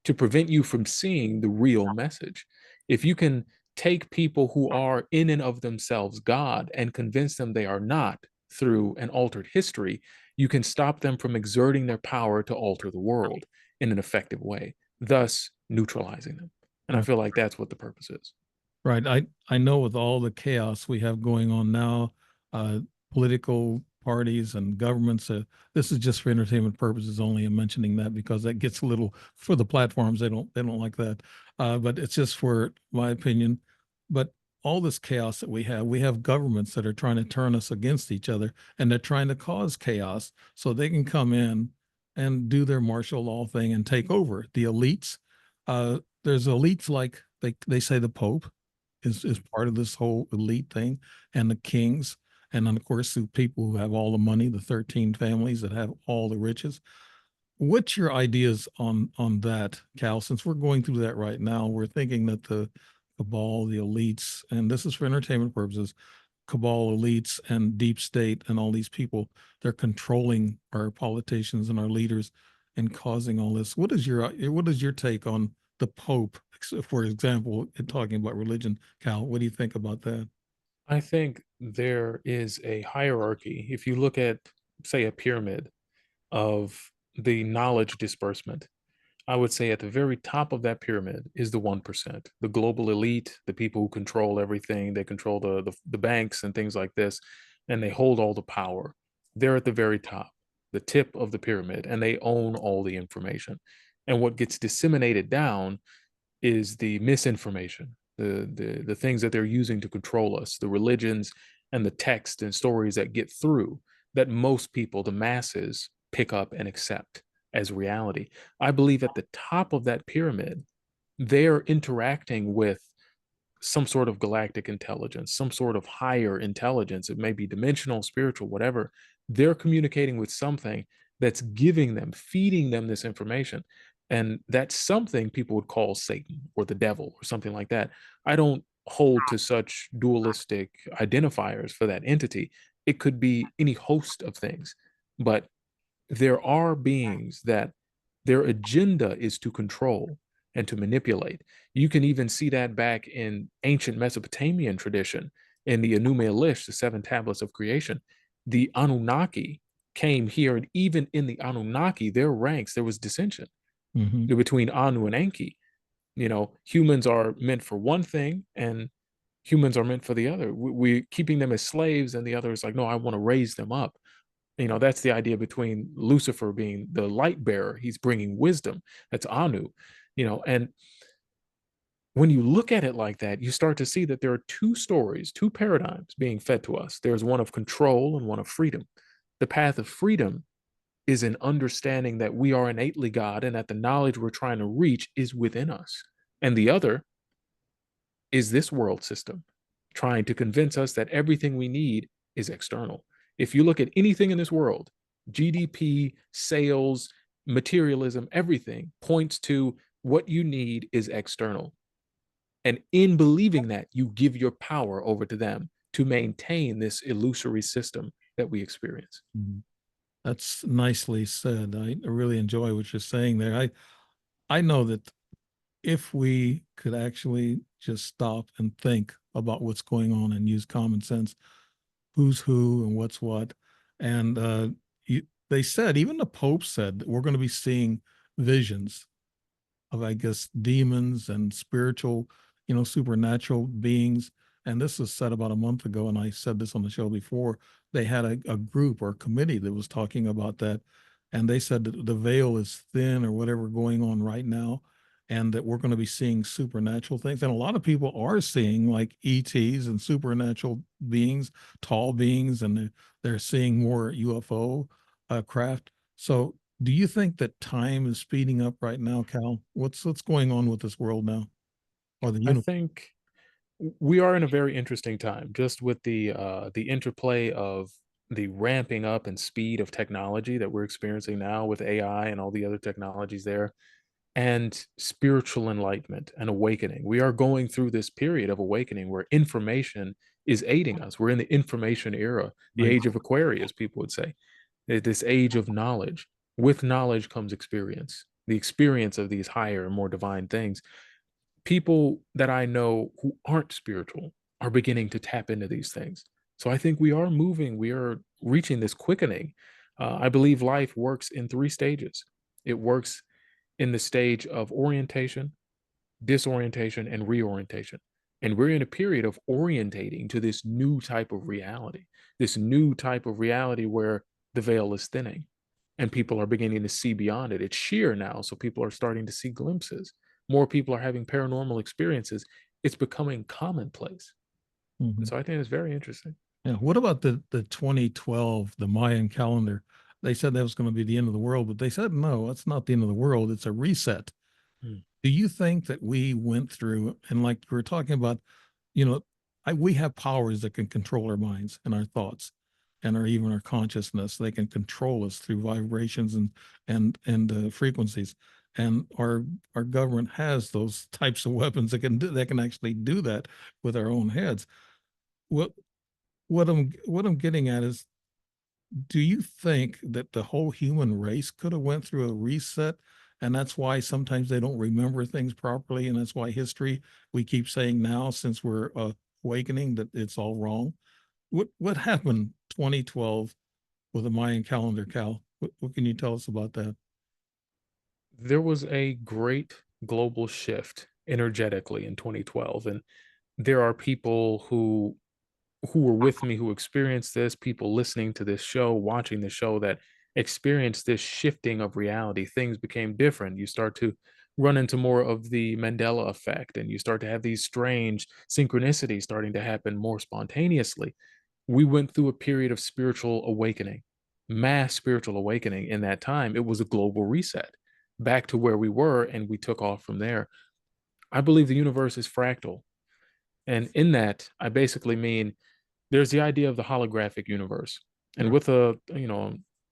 Speaker 2: to prevent you from seeing the real message. If you can take people who are in and of themselves God and convince them they are not through an altered history, you can stop them from exerting their power to alter the world in an effective way, thus neutralizing them. And I
Speaker 1: Right.
Speaker 2: feel like that's what the purpose is.
Speaker 1: Right. I know with all the chaos we have going on now, uh, political parties and governments, this is just for entertainment purposes only. I'm mentioning that because that gets a little for the platforms. They don't like that. But it's just for my opinion. But all this chaos that we have governments that are trying to turn us against each other, and they're trying to cause chaos so they can come in and do their martial law thing and take over the elites. There's elites like they say the Pope is part of this whole elite thing, and the kings, and then of course the people who have all the money, the 13 families that have all the riches. What's your ideas on that, Cal? Since we're going through that right now, we're thinking that the cabal, the elites, and this is for entertainment purposes, cabal elites and deep state and all these people, they're controlling our politicians and our leaders and causing all this. What is your take on the Pope, for example, in talking about religion, Cal? What do you think about that?
Speaker 2: I think there is a hierarchy. If you look at, say, a pyramid of the knowledge disbursement, I would say at the very top of that pyramid is the 1%, the global elite, the people who control everything. They control the banks and things like this, and they hold all the power. They're at the very top, the tip of the pyramid, and they own all the information. And what gets disseminated down is the misinformation, the things that they're using to control us, the religions and the text and stories that get through that most people, the masses, pick up and accept as reality. I believe at the top of that pyramid, they're interacting with some sort of galactic intelligence, some sort of higher intelligence. It may be dimensional, spiritual, whatever. They're communicating with something that's giving them, feeding them this information. And that's something people would call Satan or the devil or something like that. I don't hold to such dualistic identifiers for that entity. It could be any host of things. But there are beings that their agenda is to control and to manipulate. You can even see that back in ancient Mesopotamian tradition in the Enuma Elish, the seven tablets of creation. The Anunnaki came here, and even in the Anunnaki, their ranks, there was dissension
Speaker 1: Hmm.
Speaker 2: between Anu and Enki. You know, humans are meant for one thing, and humans are meant for the other. We're keeping them as slaves, and the other is like, no, I want to raise them up. You know, that's the idea between Lucifer being the light bearer. He's bringing wisdom. That's Anu, you know. And when you look at it like that, you start to see that there are two stories, two paradigms being fed to us. There's one of control and one of freedom. The path of freedom is an understanding that we are innately God and that the knowledge we're trying to reach is within us. And the other is this world system trying to convince us that everything we need is external. If you look at anything in this world, GDP, sales, materialism, everything points to what you need is external. And in believing that, you give your power over to them to maintain this illusory system that we experience.
Speaker 1: That's nicely said. I really enjoy what you're saying there. I know that if we could actually just stop and think about what's going on and use common sense, who's who and what's what. And they said, even the Pope said, that we're going to be seeing visions of, I guess, demons and spiritual, supernatural beings. And this was said about a month ago, and I said this on the show before. They had a group or a committee that was talking about that, and they said that the veil is thin or whatever going on right now, and that we're going to be seeing supernatural things. And a lot of people are seeing like ETs and supernatural beings, tall beings, and they're seeing more UFO craft. So do you think that time is speeding up right now, Cal? What's going on with this world now, or the
Speaker 2: I
Speaker 1: universe?
Speaker 2: think we are in a very interesting time, just with the interplay of the ramping up and speed of technology that we're experiencing now with AI and all the other technologies there, and spiritual enlightenment and awakening. We are going through this period of awakening where information is aiding us. We're in the information era, the
Speaker 1: Right.
Speaker 2: age of Aquarius, people would say. This age of knowledge. With knowledge comes experience, the experience of these higher and more divine things. People that I know who aren't spiritual are beginning to tap into these things. So I think we are moving, we are reaching this quickening I believe life works in three stages. It works in the stage of orientation, disorientation, and reorientation. And we're in a period of orientating to this new type of reality, this new type of reality where the veil is thinning and people are beginning to see beyond it. It's sheer now, so people are starting to see glimpses. More people are having paranormal experiences. It's becoming commonplace. And
Speaker 1: Mhm.
Speaker 2: so I think it's very interesting.
Speaker 1: Yeah. What about the 2012, the Mayan calendar? They said that was going to be the end of the world, but they said no, it's not the end of the world. It's a reset.
Speaker 2: Hmm.
Speaker 1: Do you think that we went through, and like we were talking about, you know, we have powers that can control our minds and our thoughts and our even our consciousness. They can control us through vibrations and frequencies. And our government has those types of weapons that can actually do that with our own heads. What what I'm getting at is, do you think that the whole human race could have went through a reset, and that's why sometimes they don't remember things properly, and that's why history, we keep saying now, since we're awakening, that it's all wrong? What happened 2012 with the Mayan calendar, Cal? What can you tell us about that?
Speaker 2: There was a great global shift energetically in 2012. And there are people who were with me who experienced this, people listening to this show, watching the show that experienced this shifting of reality. Things became different. You start to run into more of the Mandela effect, and you start to have these strange synchronicities starting to happen more spontaneously. We went through a period of spiritual awakening, mass spiritual awakening. In that time, it was a global reset back to where we were, and we took off from there. I believe the universe is fractal. And in that, I basically mean there's the idea of the holographic universe. And
Speaker 1: Sure.
Speaker 2: with a,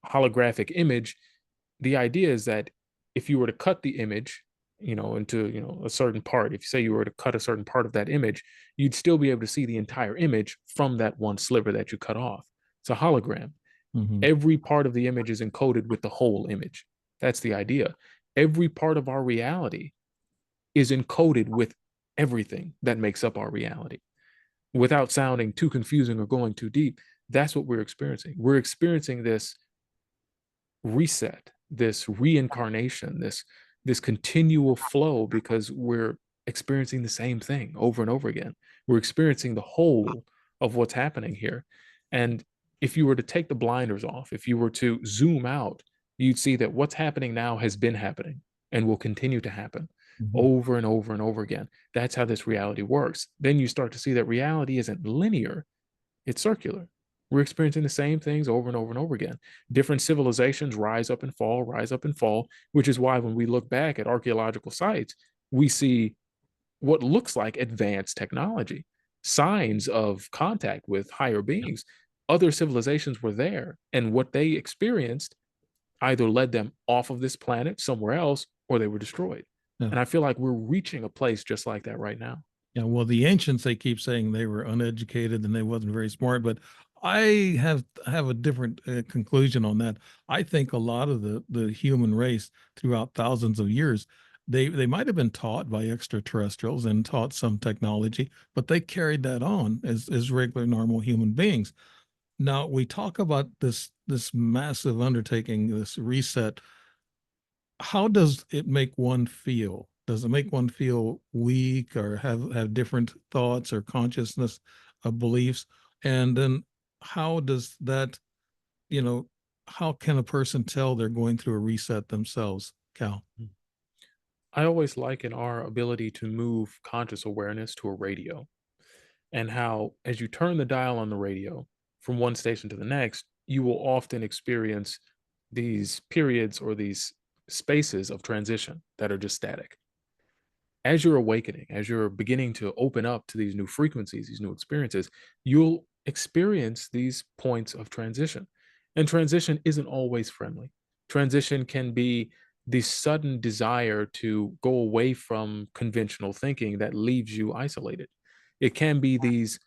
Speaker 2: holographic image, the idea is that if you were to cut the image, into, a certain part, if you say you were to cut a certain part of that image, you'd still be able to see the entire image from that one sliver that you cut off. It's a hologram.
Speaker 1: Hmm.
Speaker 2: Every part of the image is encoded with the whole image. That's the idea. Every part of our reality is encoded with everything that makes up our reality. Without sounding too confusing or going too deep, that's what we're experiencing. We're experiencing this reset, this reincarnation, this continual flow because we're experiencing the same thing over and over again. We're experiencing the whole of what's happening here. And if you were to take the blinders off, if you were to zoom out, you'd see that what's happening now has been happening and will continue to happen
Speaker 1: Hmm.
Speaker 2: over and over and over again. That's how this reality works. Then you start to see that reality isn't linear, it's circular. We're experiencing the same things over and over and over again. Different civilizations rise up and fall, which is why when we look back at archaeological sites, we see what looks like advanced technology, signs of contact with higher beings. Other civilizations were there, and what they experienced either led them off of this planet somewhere else or they were destroyed.
Speaker 1: Yeah.
Speaker 2: And I feel like we're reaching a place just like that right now.
Speaker 1: Yeah, well, the ancients, they keep saying they were uneducated and they wasn't very smart, but I have a different conclusion on that. I think a lot of the human race throughout thousands of years, they might have been taught by extraterrestrials and taught some technology, but they carried that on as regular normal human beings. Now we talk about this massive undertaking, this reset. How does it make one feel? Does it make one feel weak or have different thoughts or consciousness of beliefs? And then how does that, you know, how can a person tell they're going through a reset themselves, Cal?
Speaker 2: I always liken our ability to move conscious awareness to a radio, and how, as you turn the dial on the radio from one station to the next, you will often experience these periods or these spaces of transition that are just static. As you're awakening, as you're beginning to open up to these new frequencies, these new experiences, you'll experience these points of transition. And transition isn't always friendly. Transition can be the sudden desire to go away from conventional thinking that leaves you isolated. It can be these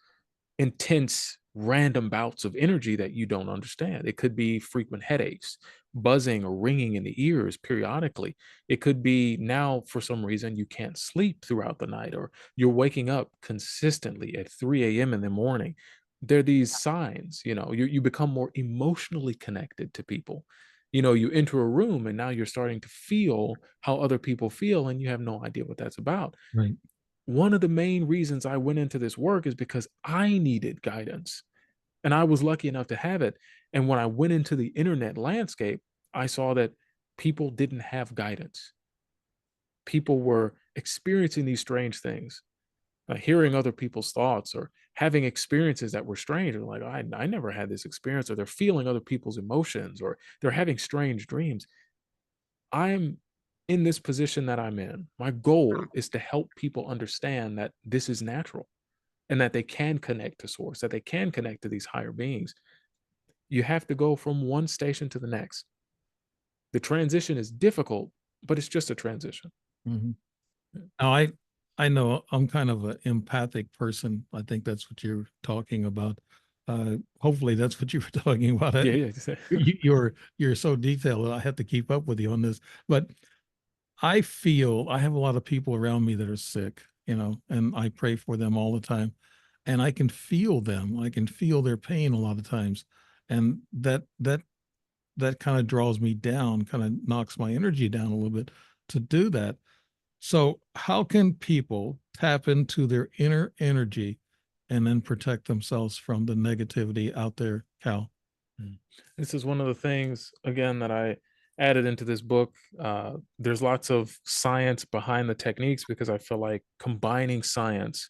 Speaker 2: intense random bouts of energy that you don't understand. It could be frequent headaches, buzzing or ringing in the ears periodically. It could be now for some reason you can't sleep throughout the night, or you're waking up consistently at 3 a.m. in the morning. they're these signs. You become more emotionally connected to people. You enter a room and now you're starting to feel how other people feel, and you have no idea what that's about.
Speaker 1: Right.
Speaker 2: One of the main reasons I went into this work is because I needed guidance, and I was lucky enough to have it. And when I went into the internet landscape, I saw that people didn't have guidance. People were experiencing these strange things, hearing other people's thoughts, or having experiences that were strange. They're like, I never had this experience, or they're feeling other people's emotions, or they're having strange dreams. I'm in this position that I'm in. My goal is to help people understand that this is natural, and that they can connect to source, that they can connect to these higher beings. You have to go from one station to the next. The transition is difficult, but it's just a transition.
Speaker 1: Mhm. Now, I know I'm kind of an empathic person. I think that's what you're talking about. Hopefully, that's what you were talking about.
Speaker 2: Yeah, yeah.
Speaker 1: You're so detailed. I have to keep up with you on this. But I feel I have a lot of people around me that are sick, and I pray for them all the time, and I can feel them. I can feel their pain a lot of times, and that kind of draws me down, kind of knocks my energy down a little bit to do that. So, how can people tap into their inner energy and then protect themselves from the negativity out there, Cal?
Speaker 2: Mm. This is one of the things, again, that I added into this book. There's lots of science behind the techniques, because I feel like combining science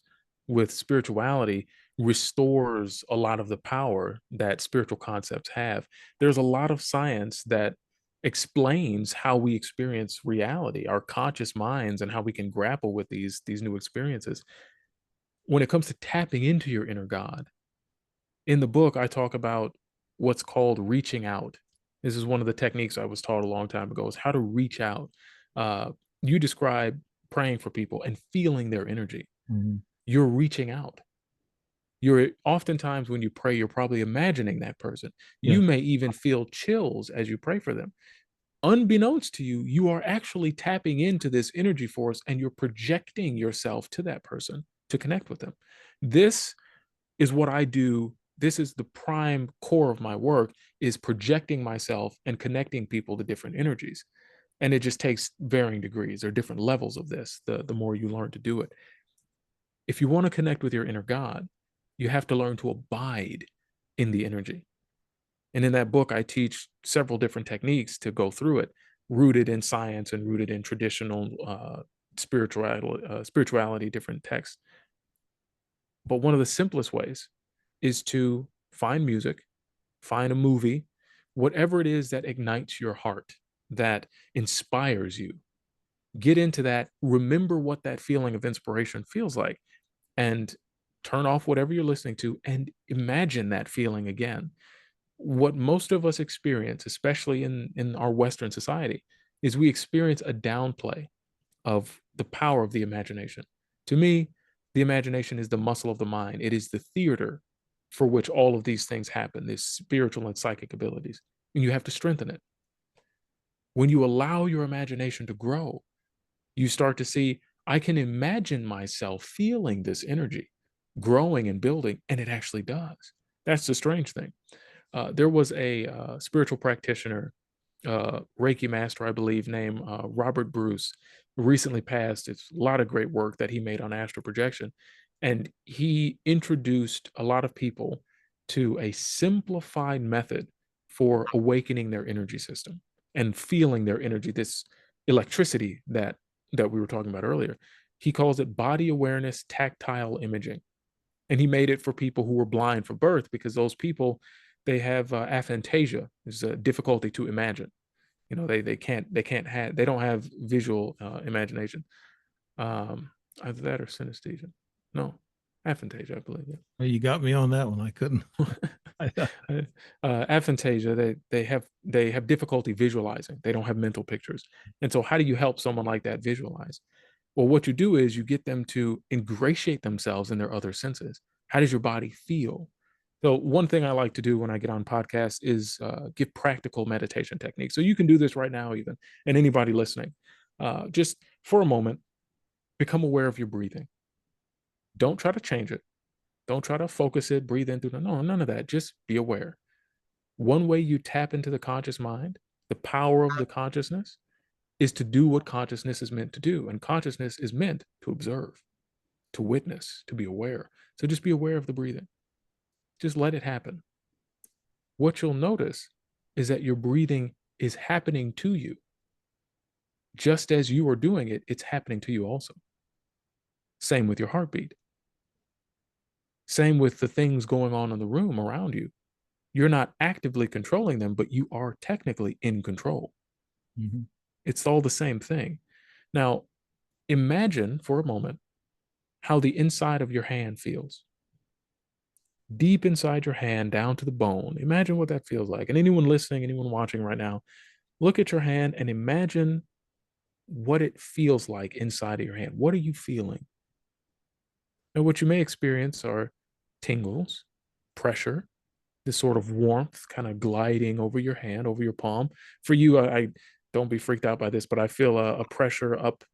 Speaker 2: with spirituality restores a lot of the power that spiritual concepts have. There's a lot of science that explains how we experience reality, our conscious minds, and how we can grapple with these new experiences. When it comes to tapping into your inner God, in the book, I talk about what's called reaching out. This is one of the techniques I was taught a long time ago, is how to reach out. You describe praying for people and feeling their energy.
Speaker 1: Mhm.
Speaker 2: You're reaching out. You're oftentimes, when you pray, you're probably imagining that person.
Speaker 1: Yeah.
Speaker 2: You may even feel chills as you pray for them. Unbeknownst to you, you are actually tapping into this energy force, and you're projecting yourself to that person to connect with them. This is what I do. This is the prime core of my work, is projecting myself and connecting people to different energies. And it just takes varying degrees. There are different levels of this, the more you learn to do it. If you want to connect with your inner God, you have to learn to abide in the energy. And in that book, I teach several different techniques to go through it, rooted in science and rooted in traditional spirituality, different texts. But one of the simplest ways is to find music, find a movie, whatever it is that ignites your heart, that inspires you. Get into that, remember what that feeling of inspiration feels like, and turn off whatever you're listening to and imagine that feeling again. What most of us experience, especially in our Western society, is we experience a downplay of the power of the imagination. To me, the imagination is the muscle of the mind. It is the theater for which all of these things happen, these spiritual and psychic abilities. And you have to strengthen it. When you allow your imagination to grow, you start to see, I can imagine myself feeling this energy growing and building, and it actually does. That's the strange thing. There was a spiritual practitioner, Reiki master, I believe, named Robert Bruce, recently passed. It's a lot of great work that he made on astral projection. And he introduced a lot of people to a simplified method for awakening their energy system and feeling their energy, this electricity that we were talking about earlier. He calls it body awareness tactile imaging. And he made it for people who were blind from birth, because those people, they have aphantasia, is a difficulty to imagine. They don't have visual imagination. Either that or synesthesia. No, aphantasia, I believe.
Speaker 1: Well, you got me on that one. I couldn't.
Speaker 2: Aphantasia, they have difficulty visualizing. They don't have mental pictures. And so how do you help someone like that visualize? Well, what you do is you get them to ingratiate themselves in their other senses. How does your body feel? So one thing I like to do when I get on podcasts is give practical meditation techniques. So you can do this right now, even, and anybody listening. Just for a moment, become aware of your breathing. Don't try to change it. Don't try to focus it, breathe in through the, no, none of that. Just be aware. One way you tap into the conscious mind, the power of the consciousness, is to do what consciousness is meant to do. And consciousness is meant to observe, to witness, to be aware. So just be aware of the breathing. Just let it happen. What you'll notice is that your breathing is happening to you. Just as you are doing it, it's happening to you also. Same with your heartbeat. Same with the things going on in the room around you. You're not actively controlling them, but you are technically in control.
Speaker 1: Mm-hmm.
Speaker 2: It's all the same thing. Now, imagine for a moment how the inside of your hand feels. Deep inside your hand, down to the bone. Imagine what that feels like. And anyone listening, anyone watching right now, look at your hand and imagine what it feels like inside of your hand. What are you feeling? And what you may experience are tingles, pressure, this sort of warmth kind of gliding over your hand, over your palm. For you, I don't be freaked out by this, but I feel a pressure up,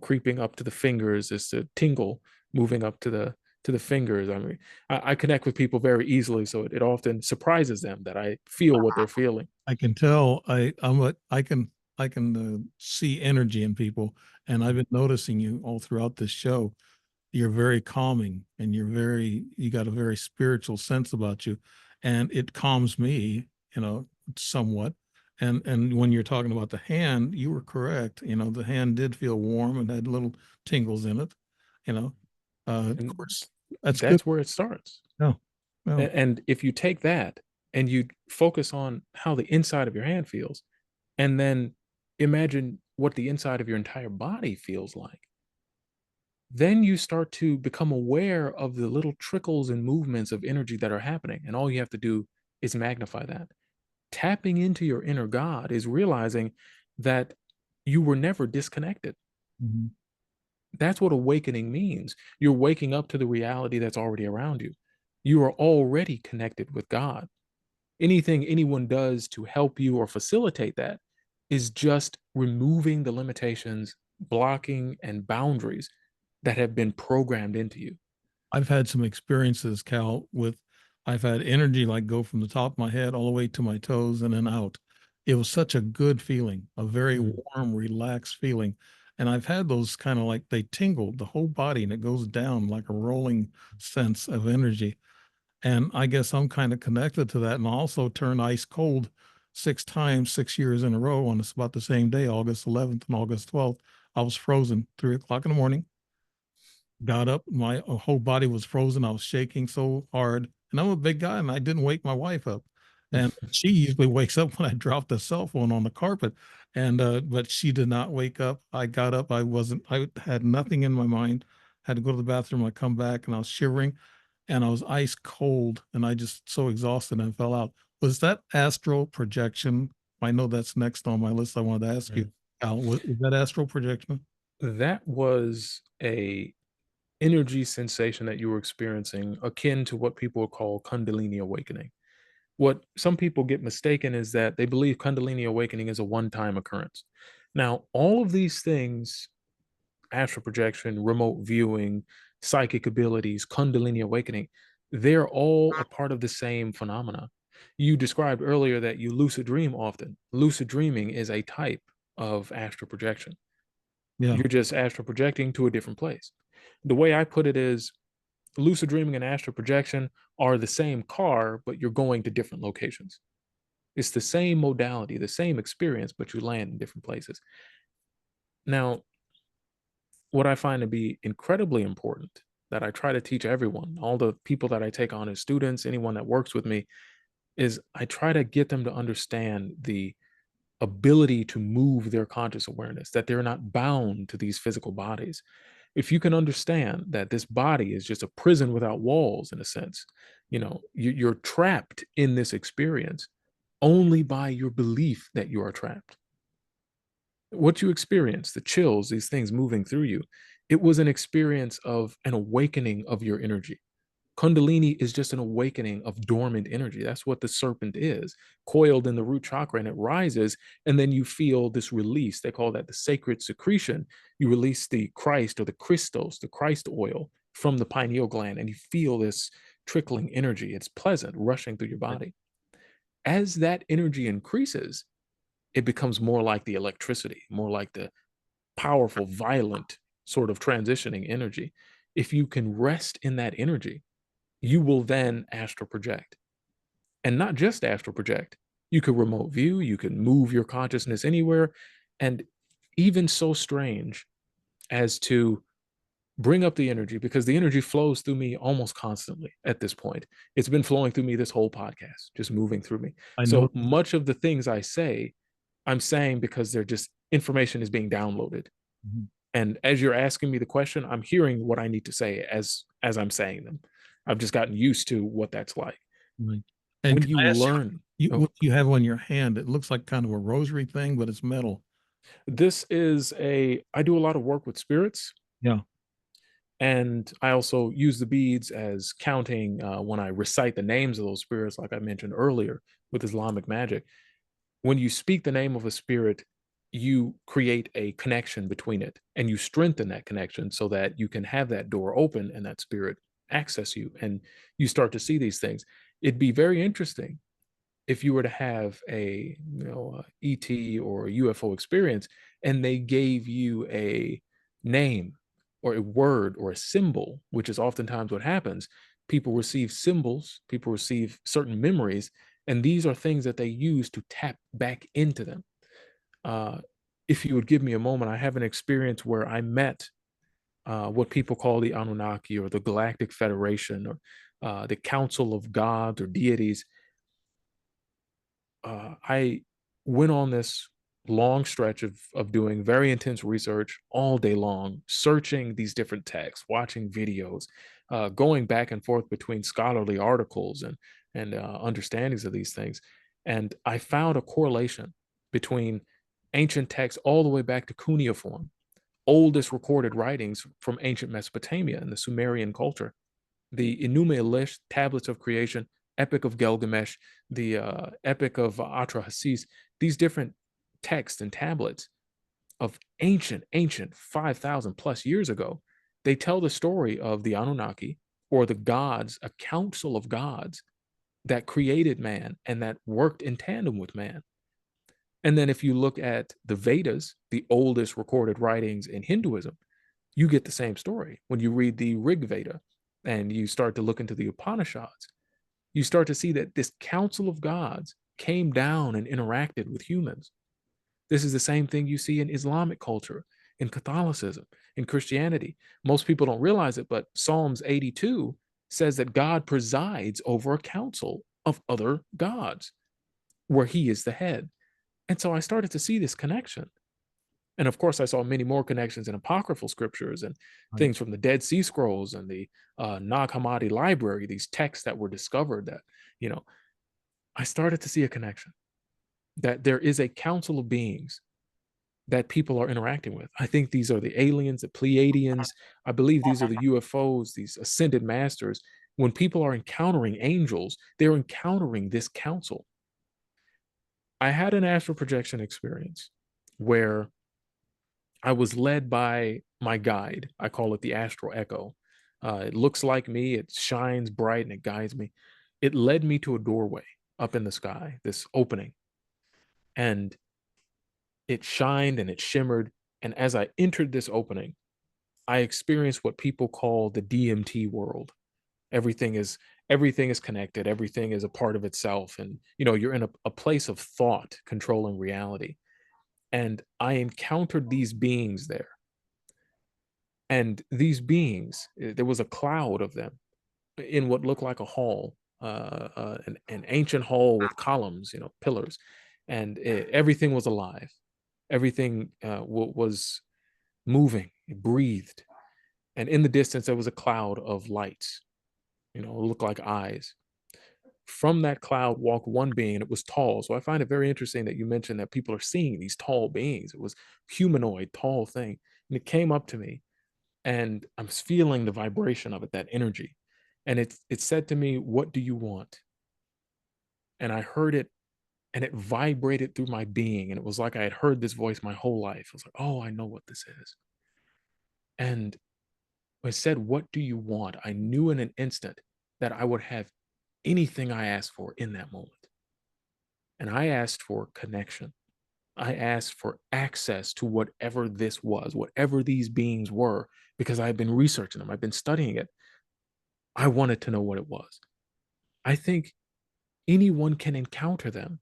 Speaker 2: creeping up to the fingers. It's a tingle moving up to the fingers. I mean, I connect with people very easily, so it often surprises them that I feel what they're feeling.
Speaker 1: I can tell. I can see energy in people, and I've been noticing you all throughout this show. You're very calming, and you got a very spiritual sense about you, and it calms me, somewhat. And when you're talking about the hand, you were correct. The hand did feel warm and had little tingles in it. You know, of
Speaker 2: And
Speaker 1: course, that's good.
Speaker 2: that's where it starts.
Speaker 1: No, no.
Speaker 2: And if you take that and you focus on how the inside of your hand feels, and then imagine what the inside of your entire body feels like, then you start to become aware of the little trickles and movements of energy that are happening. And all you have to do is magnify that. Tapping into your inner God is realizing that you were never disconnected.
Speaker 1: Mhm.
Speaker 2: That's what awakening means. You're waking up to the reality that's already around you. You are already connected with God. Anything anyone does to help you or facilitate that is just removing the limitations, blocking, and boundaries that have been programmed into you.
Speaker 1: I've had some experiences, Cal, with I've had energy like go from the top of my head all the way to my toes and then out. It was such a good feeling, a very
Speaker 2: Mm.
Speaker 1: warm, relaxed feeling. And I've had those kind of like they tingle the whole body and it goes down like a rolling sense of energy. And I guess I'm kind of connected to that. And I also turned ice cold 6 times, 6 years in a row on about the same day, August 11th and August 12th. I was frozen 3 o'clock in the morning, got up, my whole body was frozen. I was shaking so hard. And I'm a big guy and I didn't wake my wife up. And she usually wakes up when I drop the cell phone on the carpet. And but she did not wake up. I got up. I had nothing in my mind. Had to go to the bathroom. I come back and I was shivering and I was ice cold and I just so exhausted and fell out. Was that astral projection? I know that's next on my list. I wanted to ask you,
Speaker 2: Mm.
Speaker 1: Al, was that astral projection?
Speaker 2: That was a energy sensation that you were experiencing akin to what people would call Kundalini awakening. What some people get mistaken is that they believe Kundalini awakening is a one-time occurrence. Now, all of these things, astral projection, remote viewing, psychic abilities, Kundalini awakening, they're all a part of the same phenomena. You described earlier that you lucid dream often. Lucid dreaming is a type of astral projection.
Speaker 1: Yeah.
Speaker 2: You're just astral projecting to a different place. The way I put it is lucid dreaming and astral projection are the same car, but you're going to different locations. It's the same modality, the same experience, but you land in different places. Now, what I find to be incredibly important that I try to teach everyone, all the people that I take on as students, anyone that works with me, is I try to get them to understand the ability to move their conscious awareness, that they're not bound to these physical bodies. If you can understand that this body is just a prison without walls, in a sense, you're trapped in this experience only by your belief that you are trapped. What you experience, the chills, these things moving through you, it was an experience of an awakening of your energy. Kundalini is just an awakening of dormant energy. That's what the serpent is, coiled in the root chakra, and it rises. And then you feel this release. They call that the sacred secretion. You release the Christ or the Christos, the Christ oil, from the pineal gland, and you feel this trickling energy. It's pleasant, rushing through your body. As that energy increases, it becomes more like the electricity, more like the powerful, violent sort of transitioning energy. If you can rest in that energy, you will then astral project. And not just astral project. You could remote view, you can move your consciousness anywhere, and even so strange as to bring up the energy, because the energy flows through me almost constantly at this point. It's been flowing through me this whole podcast, just moving through me.
Speaker 1: I know.
Speaker 2: So much of the things I say, I'm saying because they're just information is being downloaded.
Speaker 1: Mhm.
Speaker 2: And as you're asking me the question, I'm hearing what I need to say as I'm saying them. I've just gotten used to what that's like.
Speaker 1: Right. And
Speaker 2: When
Speaker 1: can
Speaker 2: you
Speaker 1: I ask
Speaker 2: learn,
Speaker 1: you,
Speaker 2: oh,
Speaker 1: what you have on your hand? It looks like kind of a rosary thing, but it's metal.
Speaker 2: this is I do a lot of work with spirits,
Speaker 1: Yeah.
Speaker 2: and I also use the beads as counting when I recite the names of those spirits, like I mentioned earlier with Islamic magic. When you speak the name of a spirit, you create a connection between it, and you strengthen that connection so that you can have that door open and that spirit access you, and you start to see these things. It'd be very interesting if you were to have a ET or a UFO experience, and they gave you a name or a word or a symbol, which is oftentimes what happens. People receive symbols, people receive certain memories, and these are things that they use to tap back into them. Uh, if you would give me a moment, I have an experience where I met what people call the Anunnaki or the Galactic Federation or the Council of Gods or deities. I went on this long stretch of doing very intense research all day long, searching these different texts, watching videos, going back and forth between scholarly articles and understandings of these things. And I found a correlation between ancient texts all the way back to cuneiform, oldest recorded writings from ancient Mesopotamia and the Sumerian culture, the Enuma Elish, Tablets of Creation, Epic of Gilgamesh, the Epic of Atrahasis, these different texts and tablets of ancient 5,000 plus years ago, they tell the story of the Anunnaki or the gods, a council of gods that created man and that worked in tandem with man. And then if you look at the Vedas, the oldest recorded writings in Hinduism, you get the same story. When you read the Rig Veda and you start to look into the Upanishads, you start to see that this council of gods came down and interacted with humans. This is the same thing you see in Islamic culture, in Catholicism, in Christianity. Most people don't realize it, but Psalms 82 says that God presides over a council of other gods where he is the head. And so I started to see this connection. And of course, I saw many more connections in apocryphal scriptures and
Speaker 1: Right.
Speaker 2: things from the Dead Sea Scrolls and the Nag Hammadi library, these texts that were discovered that, you know, I started to see a connection that there is a council of beings that people are interacting with. I think these are the aliens, the Pleiadians. I believe these are the UFOs, these ascended masters. When people are encountering angels, they're encountering this council. I had an astral projection experience where I was led by my guide. I call it the astral echo. It looks like me, it shines bright and it guides me. It led me to a doorway up in the sky, this opening, and it shined and it shimmered. And as I entered this opening, I experienced what people call the DMT world. Everything is everything is connected, everything is a part of itself. And you're in a place of thought controlling reality. And I encountered these beings there. And these beings, there was a cloud of them in what looked like a hall, an ancient hall with columns, pillars, and everything was alive. Everything was moving, it breathed. And in the distance, there was a cloud of lights, it looked like eyes. From that cloud walked one being, and it was tall. So I find it very interesting that you mentioned that people are seeing these tall beings. It was humanoid, tall thing. And it came up to me and I'm feeling the vibration of it, that energy. And it said to me, "What do you want?" And I heard it, and it vibrated through my being, and it was like I had heard this voice my whole life. I was like, "Oh, I know what this is." And I said, "What do you want?" I knew in an instant that I would have anything I asked for in that moment. And I asked for connection. I asked for access to whatever this was, whatever these beings were, because I had been researching them. I've been studying it. I wanted to know what it was. I think anyone can encounter them.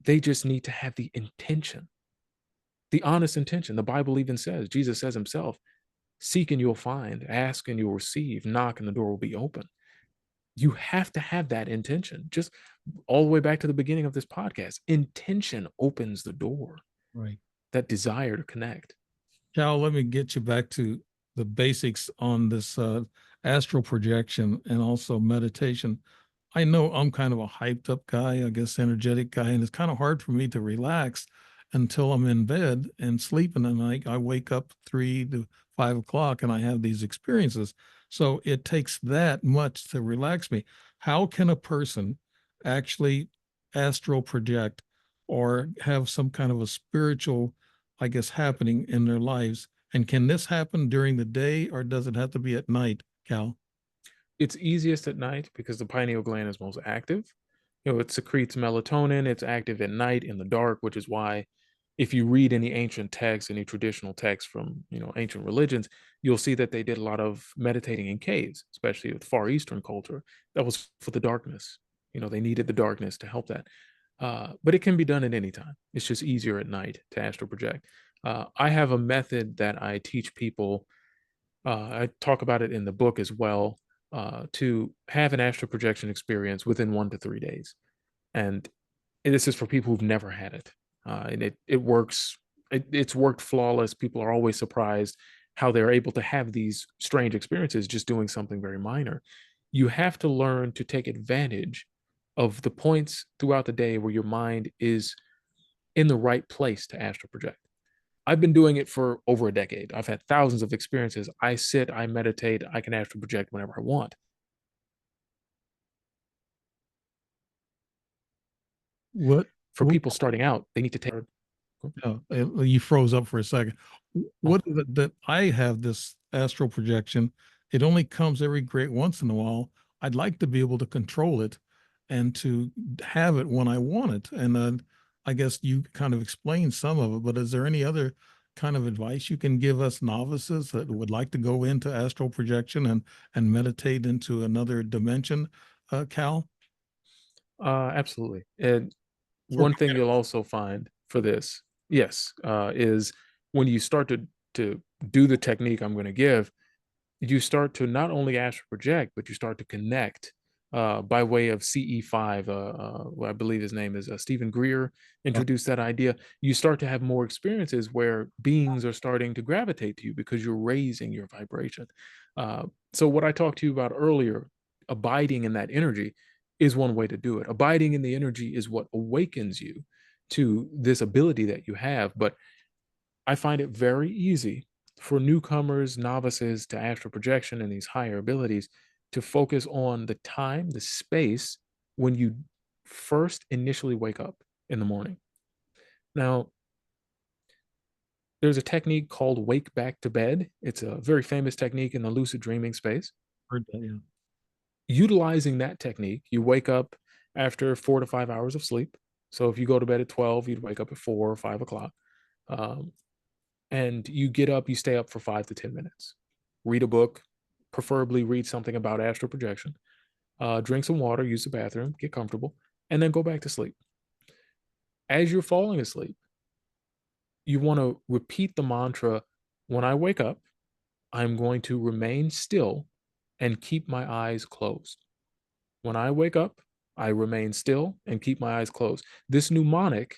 Speaker 2: They just need to have the intention, the honest intention. The Bible even says, Jesus says himself, seek and you'll find, ask and you'll receive, knock and the door will be open. You have to have that intention. Just all the way back to the beginning of this podcast, intention opens the door,
Speaker 1: Right.
Speaker 2: that desire to connect.
Speaker 1: Cal, let me get you back to the basics on this astral projection and also meditation. I know I'm kind of a hyped up guy, I guess energetic guy, and it's kind of hard for me to relax until I'm in bed and sleeping. And I wake up 3 to 5 o'clock and I have these experiences. So it takes that much to relax me. How can a person actually astral project or have some kind of a spiritual, I guess, happening in their lives? And can this happen during the day or does it have to be at night, Cal?
Speaker 2: It's easiest at night because the pineal gland is most active. It secretes melatonin. It's active at night in the dark, which is why if you read any ancient texts, any traditional texts from, ancient religions, you'll see that they did a lot of meditating in caves, especially with Far Eastern culture. That was for the darkness. They needed the darkness to help that. But it can be done at any time. It's just easier at night to astral project. I have a method that I teach people. I talk about it in the book as well, to have an astral projection experience within 1 to 3 days. And this is for people who've never had it. And it works. It's worked flawless. People are always surprised how they're able to have these strange experiences just doing something very minor. You have to learn to take advantage of the points throughout the day where your mind is in the right place to astral project. I've been doing it for over a decade. I've had thousands of experiences. I sit, I meditate, I can astral project whenever I want.
Speaker 1: What?
Speaker 2: For people starting out, they need to take.
Speaker 1: Oh, you froze up for a second.
Speaker 2: Oh,
Speaker 1: What is it that I have this astral projection? It only comes every great once in a while. I'd like to be able to control it and to have it when I want it. And I guess you kind of explained some of it, but is there any other kind of advice you can give us novices that would like to go into astral projection and meditate into another dimension, Cal?
Speaker 2: absolutely. And
Speaker 1: For
Speaker 2: one thing you'll also find for this, yes, is when you start to do the technique I'm going to give, you start to not only astral project, but you start to connect by way of CE5. I believe his name is Stephen Greer introduced that idea. You start to have more experiences where beings are starting to gravitate to you because you're raising your vibration. So what I talked to you about earlier, abiding in that energy, is one way to do it. Abiding in the energy is what awakens you to this ability that you have. But I find it very easy for newcomers, novices to astral projection and these higher abilities to focus on the time, the space when you first initially wake up in the morning. Now, there's a technique called wake back to bed. It's a very famous technique in the lucid dreaming space.
Speaker 1: heard that, yeah.
Speaker 2: Utilizing that technique, you wake up after 4 to 5 hours of sleep. So if you go to bed at 12, you'd wake up at 4 or 5 o'clock. Um, and you get up, you stay up for 5 to 10 minutes, read a book, preferably read something about astral projection, drink some water, use the bathroom, get comfortable, and then go back to sleep. As you're falling asleep, you want to repeat the mantra: when I wake up, I'm going to remain still and keep my eyes closed. When I wake up, I remain still and keep my eyes closed. This mnemonic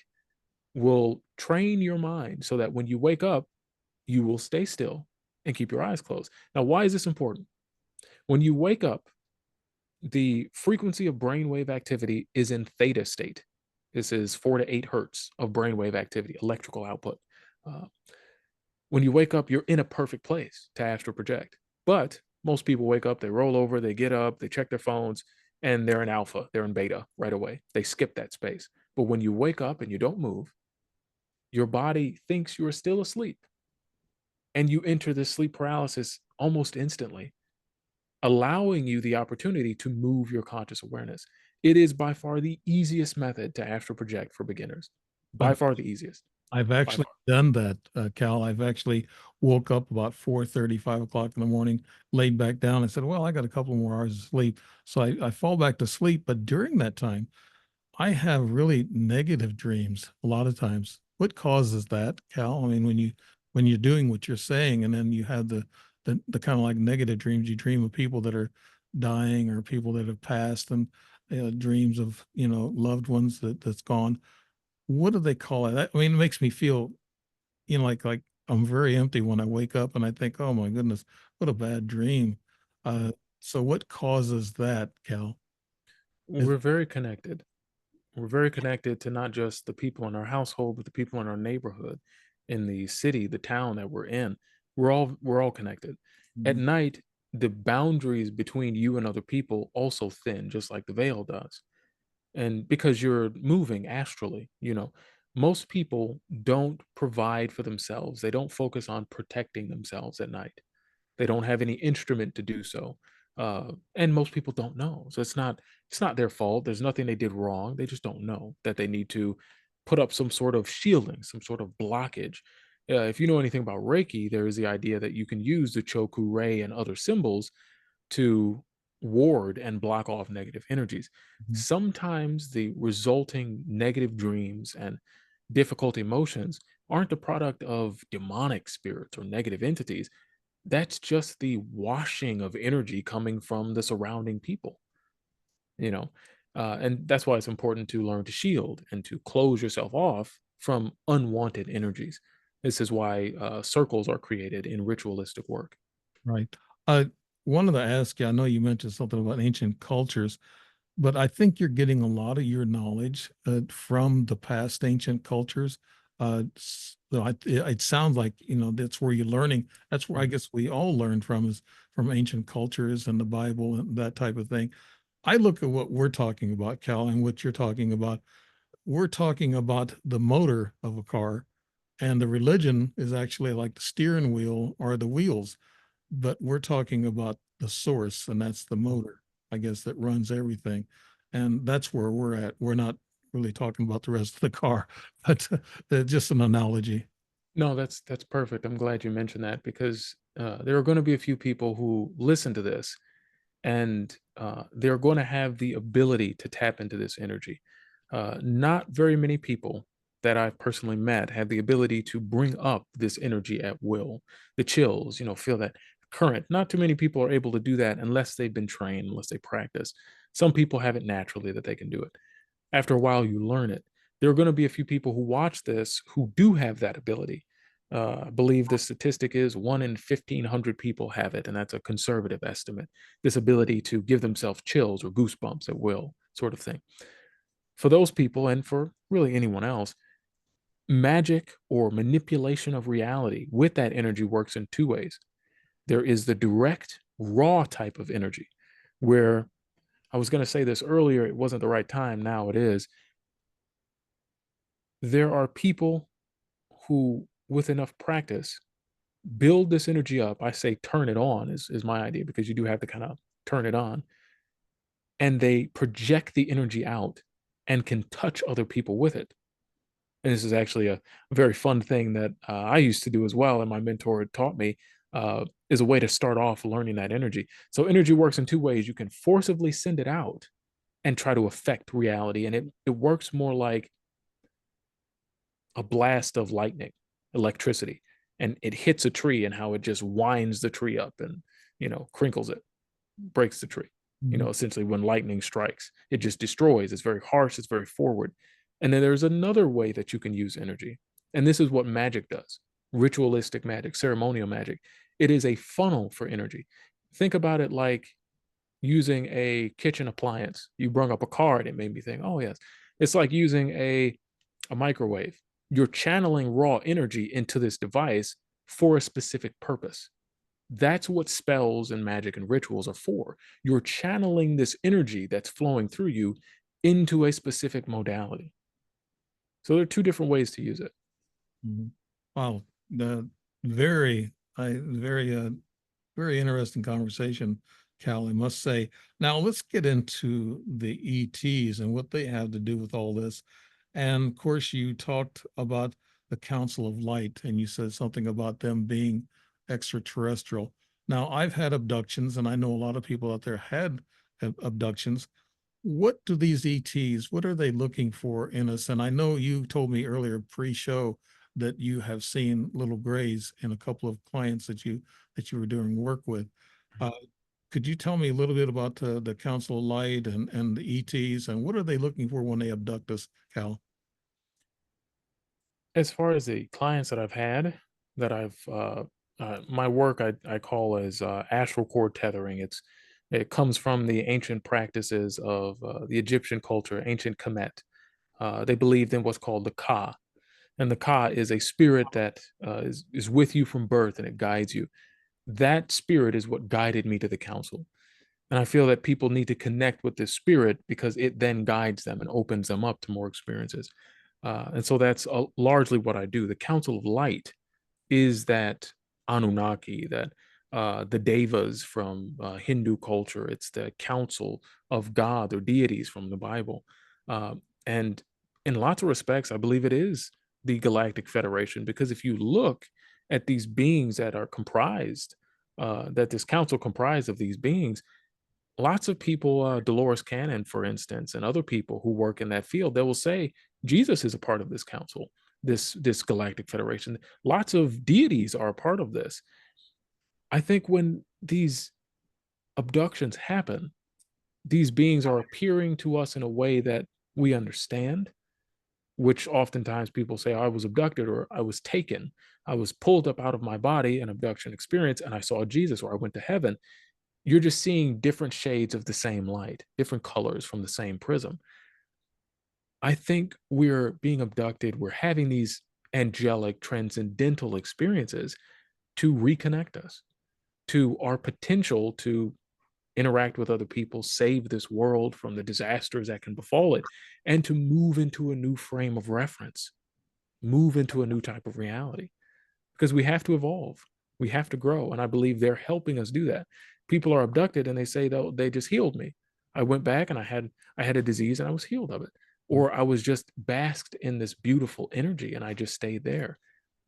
Speaker 2: will train your mind so that when you wake up, you will stay still and keep your eyes closed. Now, why is this important? When you wake up, the frequency of brainwave activity is in theta state. This is 4 to 8 hertz of brainwave activity, electrical output. Uh, when you wake up, you're in a perfect place to astral project. But most people wake up, they roll over, they get up, they check their phones, and they're in alpha, they're in beta right away. They skip that space. But when you wake up and you don't move, your body thinks you're still asleep, and you enter this sleep paralysis almost instantly, allowing you the opportunity to move your conscious awareness. It is by far the easiest method to astral project for beginners. By
Speaker 1: I've
Speaker 2: far the easiest.
Speaker 1: I've
Speaker 2: By
Speaker 1: actually
Speaker 2: far.
Speaker 1: done that, Cal. I've actually woke up about 4:30, 5 o'clock in the morning, laid back down. I said, well, I got a couple more hours of sleep. So I fall back to sleep. But during that time, I have really negative dreams a lot of times. What causes that, Cal? I mean, when you're doing what you're saying, and then you have the kind of like negative dreams, you dream of people that are dying or people that have passed, and dreams of loved ones that's gone. What do they call it? I mean, it makes me feel like I'm very empty when I wake up, and I think, oh my goodness, what a bad dream. Uh, so what causes that, Cal? Is
Speaker 2: We're very connected. We're very connected to not just the people in our household, but the people in our neighborhood, in the city, the town that we're in. We're all connected. At
Speaker 1: Mhm.
Speaker 2: night, the boundaries between you and other people also thin, just like the veil does. And because you're moving astrally, most people don't provide for themselves. They don't focus on protecting themselves at night. They don't have any instrument to do so. And most people don't know. So it's not their fault. There's nothing they did wrong. They just don't know that they need to put up some sort of shielding, some sort of blockage. If you know anything about Reiki, there is the idea that you can use the Choku Ray and other symbols to ward and block off negative energies.
Speaker 1: Mhm.
Speaker 2: Sometimes the resulting negative dreams and difficult emotions aren't the product of demonic spirits or negative entities. That's just the washing of energy coming from the surrounding people, you know. And that's why it's important to learn to shield and to close yourself off from unwanted energies. This is why circles are created in ritualistic work.
Speaker 1: Right. Uh, Wanted to ask you, I know you mentioned something about ancient cultures, but I think you're getting a lot of your knowledge from the past ancient cultures. So it sounds like, that's where you're learning. That's where I
Speaker 2: Mhm.
Speaker 1: guess we all learn from, is from ancient cultures and the Bible and that type of thing. I look at what we're talking about, Cal, and what you're talking about. We're talking about the motor of a car, and the religion is actually like the steering wheel or the wheels, but we're talking about the source, and that's the motor, I guess, that runs everything. And that's where we're at. We're not really talking about the rest of the car, but just an analogy.
Speaker 2: No, that's perfect. I'm glad you mentioned that because there are going to be a few people who listen to this and they're going to have the ability to tap into this energy. Not very many people that I've personally met have the ability to bring up this energy at will. The chills, feel that current. Not too many people are able to do that unless they've been trained, unless they practice. Some people have it naturally that they can do it. After a while, you learn it. There are going to be a few people who watch this who do have that ability. I believe the statistic is 1 in 1,500 people have it, and that's a conservative estimate. This ability to give themselves chills or goosebumps at will, sort of thing. For those people, and for really anyone else, magic or manipulation of reality with that energy works in two ways. There is the direct, raw type of energy, where I was going to say this earlier, it wasn't the right time, now it is. There are people who, with enough practice, build this energy up. I say turn it on is my idea because you do have to kind of turn it on, and they project the energy out and can touch other people with it. And this is actually a very fun thing that I used to do as well, and my mentor had taught me is a way to start off learning that energy. So energy works in two ways. You can forcibly send it out and try to affect reality, and it works more like a blast of lightning, electricity, and it hits a tree and how it just winds the tree up and crinkles it, breaks the tree.
Speaker 1: Mhm.
Speaker 2: Essentially when lightning strikes, it just destroys. It's very harsh, it's very forward. And then there's another way that you can use energy. And this is what magic does. Ritualistic magic, ceremonial magic. It is a funnel for energy. Think about it like using a kitchen appliance. You brought up a car and it made me think, oh yes. It's like using a microwave. You're channeling raw energy into this device for a specific purpose. That's what spells and magic and rituals are for. You're channeling this energy that's flowing through you into a specific modality. So there are two different ways to use it.
Speaker 1: Mhm. Wow, the very, very, very interesting conversation, Cal, I must say. Now let's get into the ETs and what they have to do with all this. And of course, you talked about the Council of Light, and you said something about them being extraterrestrial. Now, I've had abductions, and I know a lot of people out there had abductions. What do these ETs, what are they looking for in us? And I know you told me earlier pre-show that you have seen little grays in a couple of clients that you were doing work with. Uh, could you tell me a little bit about the Council of Light and the ETs and what are they looking for when they abduct us, Cal?
Speaker 2: As far as the clients that I've had, that my work I call as astral cord tethering. It comes from the ancient practices of the Egyptian culture, ancient Kemet. They believed in what's called the Ka, and the Ka is a spirit that is with you from birth and it guides you. That spirit is what guided me to the council. And I feel that people need to connect with this spirit because it then guides them and opens them up to more experiences. And so that's largely what I do. The Council of Light is that Anunnaki, that the devas from Hindu culture. It's the council of God or deities from the Bible. And in lots of respects, I believe it is the Galactic Federation, because if you look at these beings that are comprised, that this council comprised of these beings, lots of people, Dolores Cannon, for instance, and other people who work in that field, they will say Jesus is a part of this council, this Galactic Federation. Lots of deities are a part of this. I think when these abductions happen, these beings are appearing to us in a way that we understand, which oftentimes people say, I was abducted or I was taken. I was pulled up out of my body, an abduction experience, and I saw Jesus or I went to heaven. You're just seeing different shades of the same light, different colors from the same prism. I think we're being abducted. We're having these angelic, transcendental experiences to reconnect us to our potential to interact with other people, save this world from the disasters that can befall it, and to move into a new frame of reference, move into a new type of reality. Because we have to evolve, we have to grow. And I believe they're helping us do that. People are abducted and they say, though, they just healed me. I went back and I had a disease and I was healed of it. Or I was just basked in this beautiful energy and I just stayed there.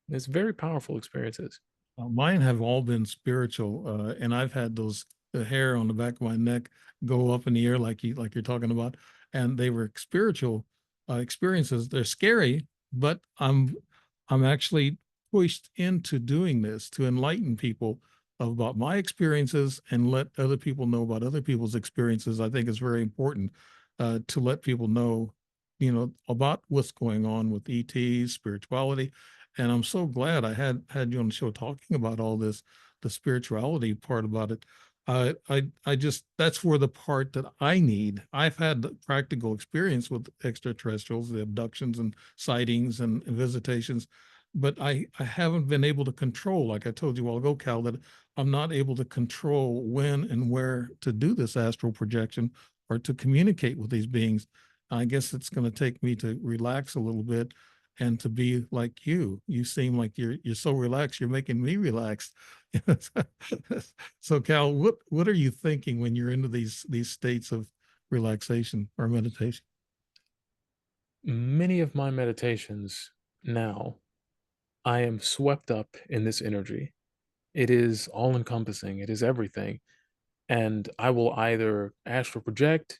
Speaker 2: It's very powerful experiences.
Speaker 1: Mine have all been spiritual, and I've had the hair on the back of my neck go up in the air like you're talking about, and they were spiritual experiences. They're scary, but I'm actually pushed into doing this to enlighten people about my experiences and let other people know about other people's experiences. I think it's very important to let people know, about what's going on with ETs, spirituality, and I'm so glad I had you on the show talking about all this, the spirituality part about it. I just that's where the part that I need. I've had the practical experience with extraterrestrials, the abductions and sightings and visitations, but I haven't been able to control, like I told you a while ago, Cal, that I'm not able to control when and where to do this astral projection or to communicate with these beings. I guess it's going to take me to relax a little bit and to be like you. You seem like you're so relaxed. You're making me relaxed. So Cal, what are you thinking when you're into these states of relaxation or meditation?
Speaker 2: Many of my meditations now, I am swept up in this energy. It is all encompassing, it is everything. And I will either astral project,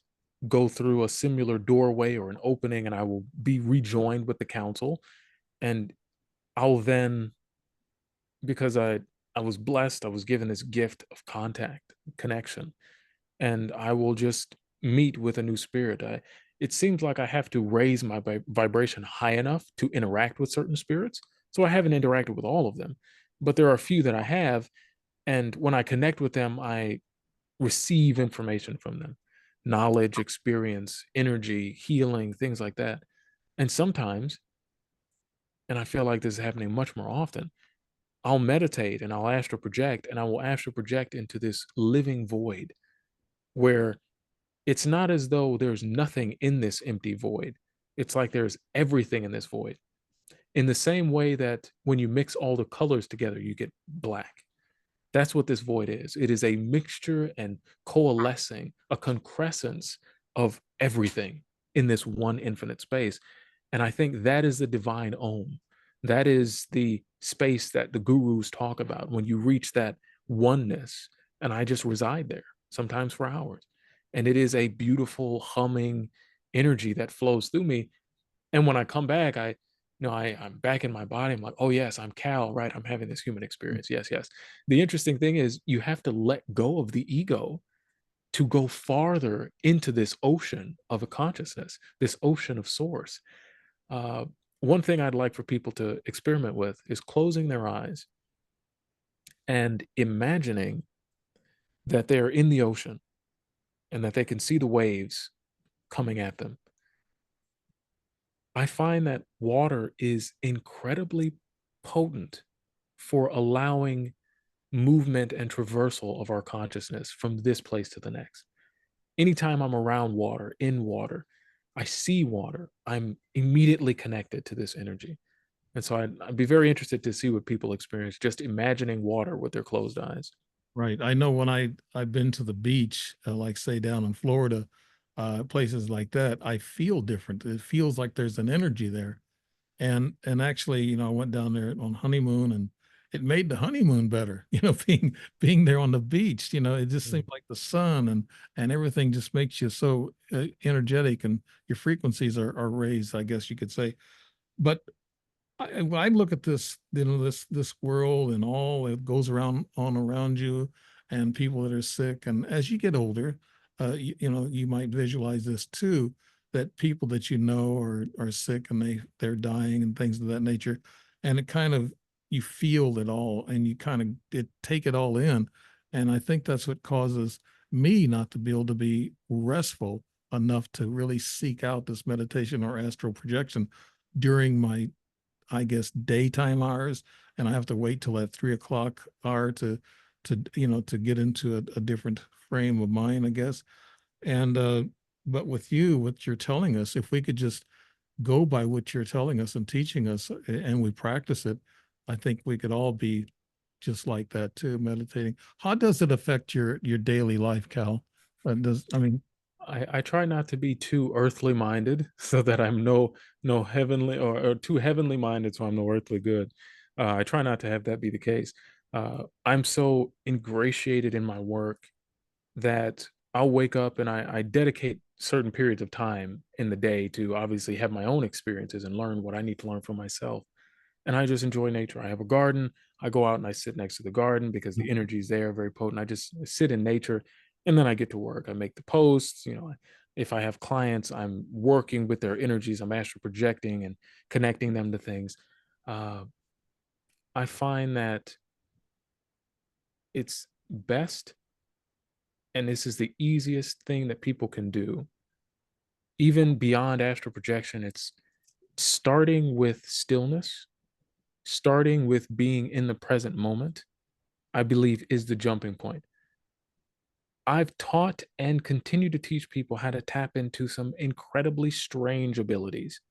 Speaker 2: go through a similar doorway or an opening, and I will be rejoined with the council. And I'll then, because I was blessed, I was given this gift of contact, connection, and I will just meet with a new spirit. It seems like I have to raise my vibration high enough to interact with certain spirits. So I haven't interacted with all of them, but there are a few that I have. And when I connect with them, I receive information from them, knowledge, experience, energy, healing, things like that. And sometimes, and I feel like this is happening much more often, I'll meditate and I'll astral project and I will astral project into this living void where it's not as though there's nothing in this empty void. It's like there's everything in this void. In the same way that when you mix all the colors together, you get black. That's what this void is. It is a mixture and coalescing, a concrescence of everything in this one infinite space. And I think that is the divine Om. That is the space that the gurus talk about when you reach that oneness. And I just reside there, sometimes for hours. And it is a beautiful, humming energy that flows through me. And when I come back, I'm back in my body. I'm like, oh yes, I'm Cal, right? I'm having this human experience. Yes, yes. The interesting thing is you have to let go of the ego to go farther into this ocean of a consciousness, this ocean of source. Uh, One thing I'd like for people to experiment with is closing their eyes and imagining that they're in the ocean and that they can see the waves coming at them. I find that water is incredibly potent for allowing movement and traversal of our consciousness from this place to the next. Anytime I'm around water, in water, I see water, I'm immediately connected to this energy. And so I'd be very interested to see what people experience just imagining water with their closed eyes.
Speaker 1: Right. I know when I've been to the beach, like say down in Florida, places like that, I feel different. It feels like there's an energy there. And actually, I went down there on honeymoon, and it made the honeymoon better. Being there on the beach, it just seemed
Speaker 2: Mm.
Speaker 1: like the sun and everything just makes you so energetic, and your frequencies are raised, I guess you could say. But when I look at this, this world and all that goes around on around you, and people that are sick, and as you get older, you might visualize this too, that people that are sick, and they're dying and things of that nature, and it kind of, you feel it all, and you kind of take it all in, and I think that's what causes me not to be able to be restful enough to really seek out this meditation or astral projection during my, I guess, daytime hours, and I have to wait till that 3 o'clock hour to get into a different frame of mind, I guess. And but with you, what you're telling us, if we could just go by what you're telling us and teaching us, and we practice it, I think we could all be just like that too, meditating. How does it affect your daily life, Cal? Does I mean,
Speaker 2: I try not to be too earthly minded so that I'm no heavenly or too heavenly minded so I'm no earthly good. I try not to have that be the case. I'm so ingratiated in my work that I'll wake up and I dedicate certain periods of time in the day to obviously have my own experiences and learn what I need to learn for myself. And I just enjoy nature. I have a garden. I go out and I sit next to the garden because the energy is there, very potent. I just sit in nature, and then I get to work. I make the posts. If I have clients, I'm working with their energies. I'm astral projecting and connecting them to things. Uh, I find that it's best, and this is the easiest thing that people can do, even beyond astral projection. It's starting with stillness, starting with being in the present moment, I believe is the jumping point. I've taught and continue to teach people how to tap into some incredibly strange abilities,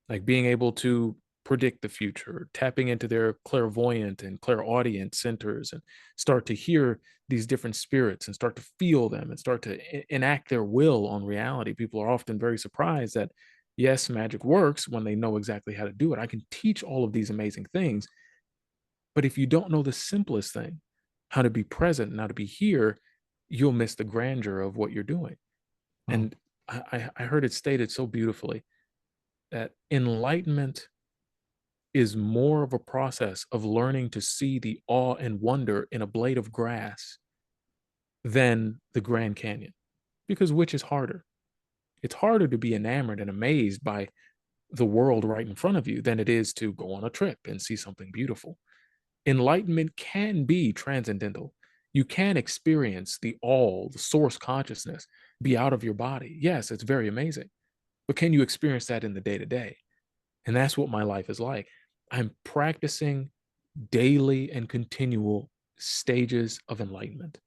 Speaker 2: like being able to predict the future, tapping into their clairvoyant and clairaudient centers and start to hear these different spirits and start to feel them and start to enact their will on reality. People are often very surprised that, yes, magic works when they know exactly how to do it. I can teach all of these amazing things, but if you don't know the simplest thing, how to be present and how to be here, you'll miss the grandeur of what you're doing.
Speaker 1: oh,
Speaker 2: And I heard it stated so beautifully that enlightenment is more of a process of learning to see the awe and wonder in a blade of grass than the Grand Canyon. Because which is harder? It's harder to be enamored and amazed by the world right in front of you than it is to go on a trip and see something beautiful. Enlightenment can be transcendental. You can experience the all, the source consciousness, be out of your body. Yes, it's very amazing. But can you experience that in the day to day? And that's what my life is like. I'm practicing daily and continual stages of enlightenment.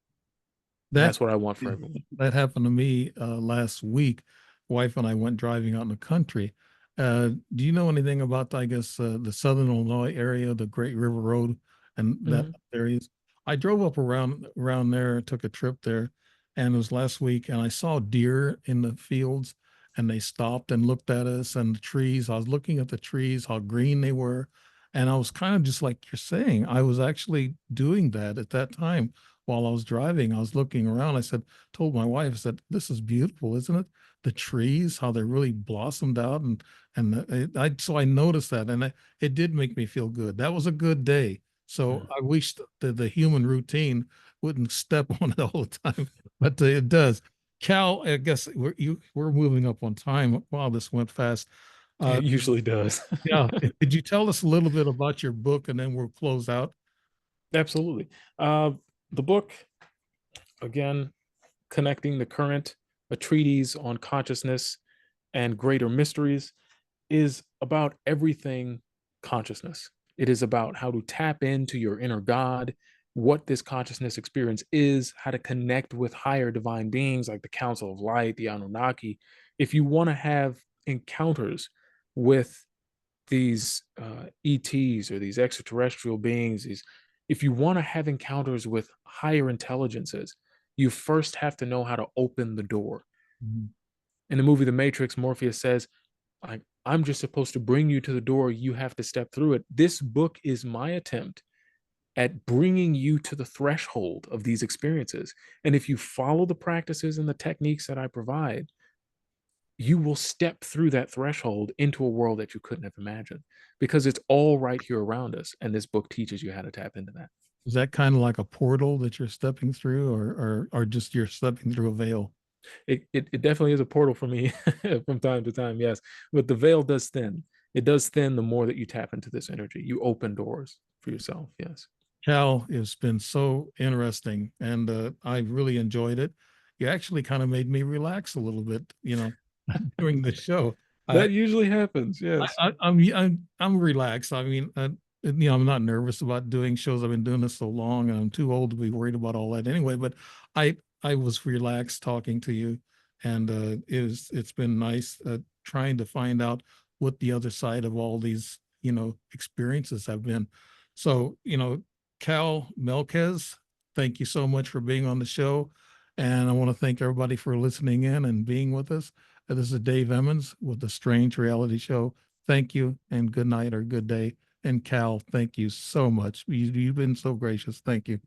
Speaker 2: And
Speaker 1: that
Speaker 2: that's what I want for everyone.
Speaker 1: that happened to me last week. Wife and I went driving out in the country. Do you know anything about, I guess, the Southern Illinois area, the Great River Road, and that
Speaker 2: Mhm.
Speaker 1: areas? I drove up around there, took a trip there, and it was last week, and I saw deer in the fields, and they stopped and looked at us and the trees. I was looking at the trees, how green they were, and I was kind of just like you're saying. I was actually doing that at that time while I was driving. I was looking around. I said, told my wife, I said, "This is beautiful, isn't it? The trees, how they really blossomed out, so I noticed that, and it did make me feel good. That was a good day. So
Speaker 2: Mm.
Speaker 1: I wish the human routine wouldn't step on it all the time, but it does. Cal, I guess we're moving up on time. Wow, this went fast. Uh,
Speaker 2: It usually does.
Speaker 1: yeah, could you tell us a little bit about your book, and then we'll close out?
Speaker 2: Absolutely. Uh, the book, again, Connecting the Current, a treatise on consciousness and greater mysteries, is about everything consciousness. It is about how to tap into your inner God, what this consciousness experience is, how to connect with higher divine beings like the Council of Light, the Anunnaki. If you want to have encounters with these ETs or these extraterrestrial beings, if you want to have encounters with higher intelligences, you first have to know how to open the door.
Speaker 1: Mhm.
Speaker 2: In the movie The Matrix, Morpheus says, I'm just supposed to bring you to the door. You have to step through it. This book is my attempt at bringing you to the threshold of these experiences. And if you follow the practices and the techniques that I provide, you will step through that threshold into a world that you couldn't have imagined because it's all right here around us. And this book teaches you how to tap into that.
Speaker 1: Is that kind of like a portal that you're stepping through, or just you're stepping through a veil?
Speaker 2: It definitely is a portal for me from time to time, yes. But the veil does thin. It does thin the more that you tap into this energy. You open doors for yourself, yes.
Speaker 1: Cal, it's been so interesting, and I really enjoyed it. You actually kind of made me relax a little bit, during the show. I,
Speaker 2: That usually happens, yes.
Speaker 1: I'm relaxed. I mean, I'm not nervous about doing shows. I've been doing this so long, and I'm too old to be worried about all that anyway. But I was relaxed talking to you, and it's been nice trying to find out what the other side of all these experiences have been. So Cal Melkez, thank you so much for being on the show, and I want to thank everybody for listening in and being with us. This is Dave Emmons with the Strange Reality Show. Thank you, and good night or good day. And Cal, thank you so much. You've been so gracious. Thank you.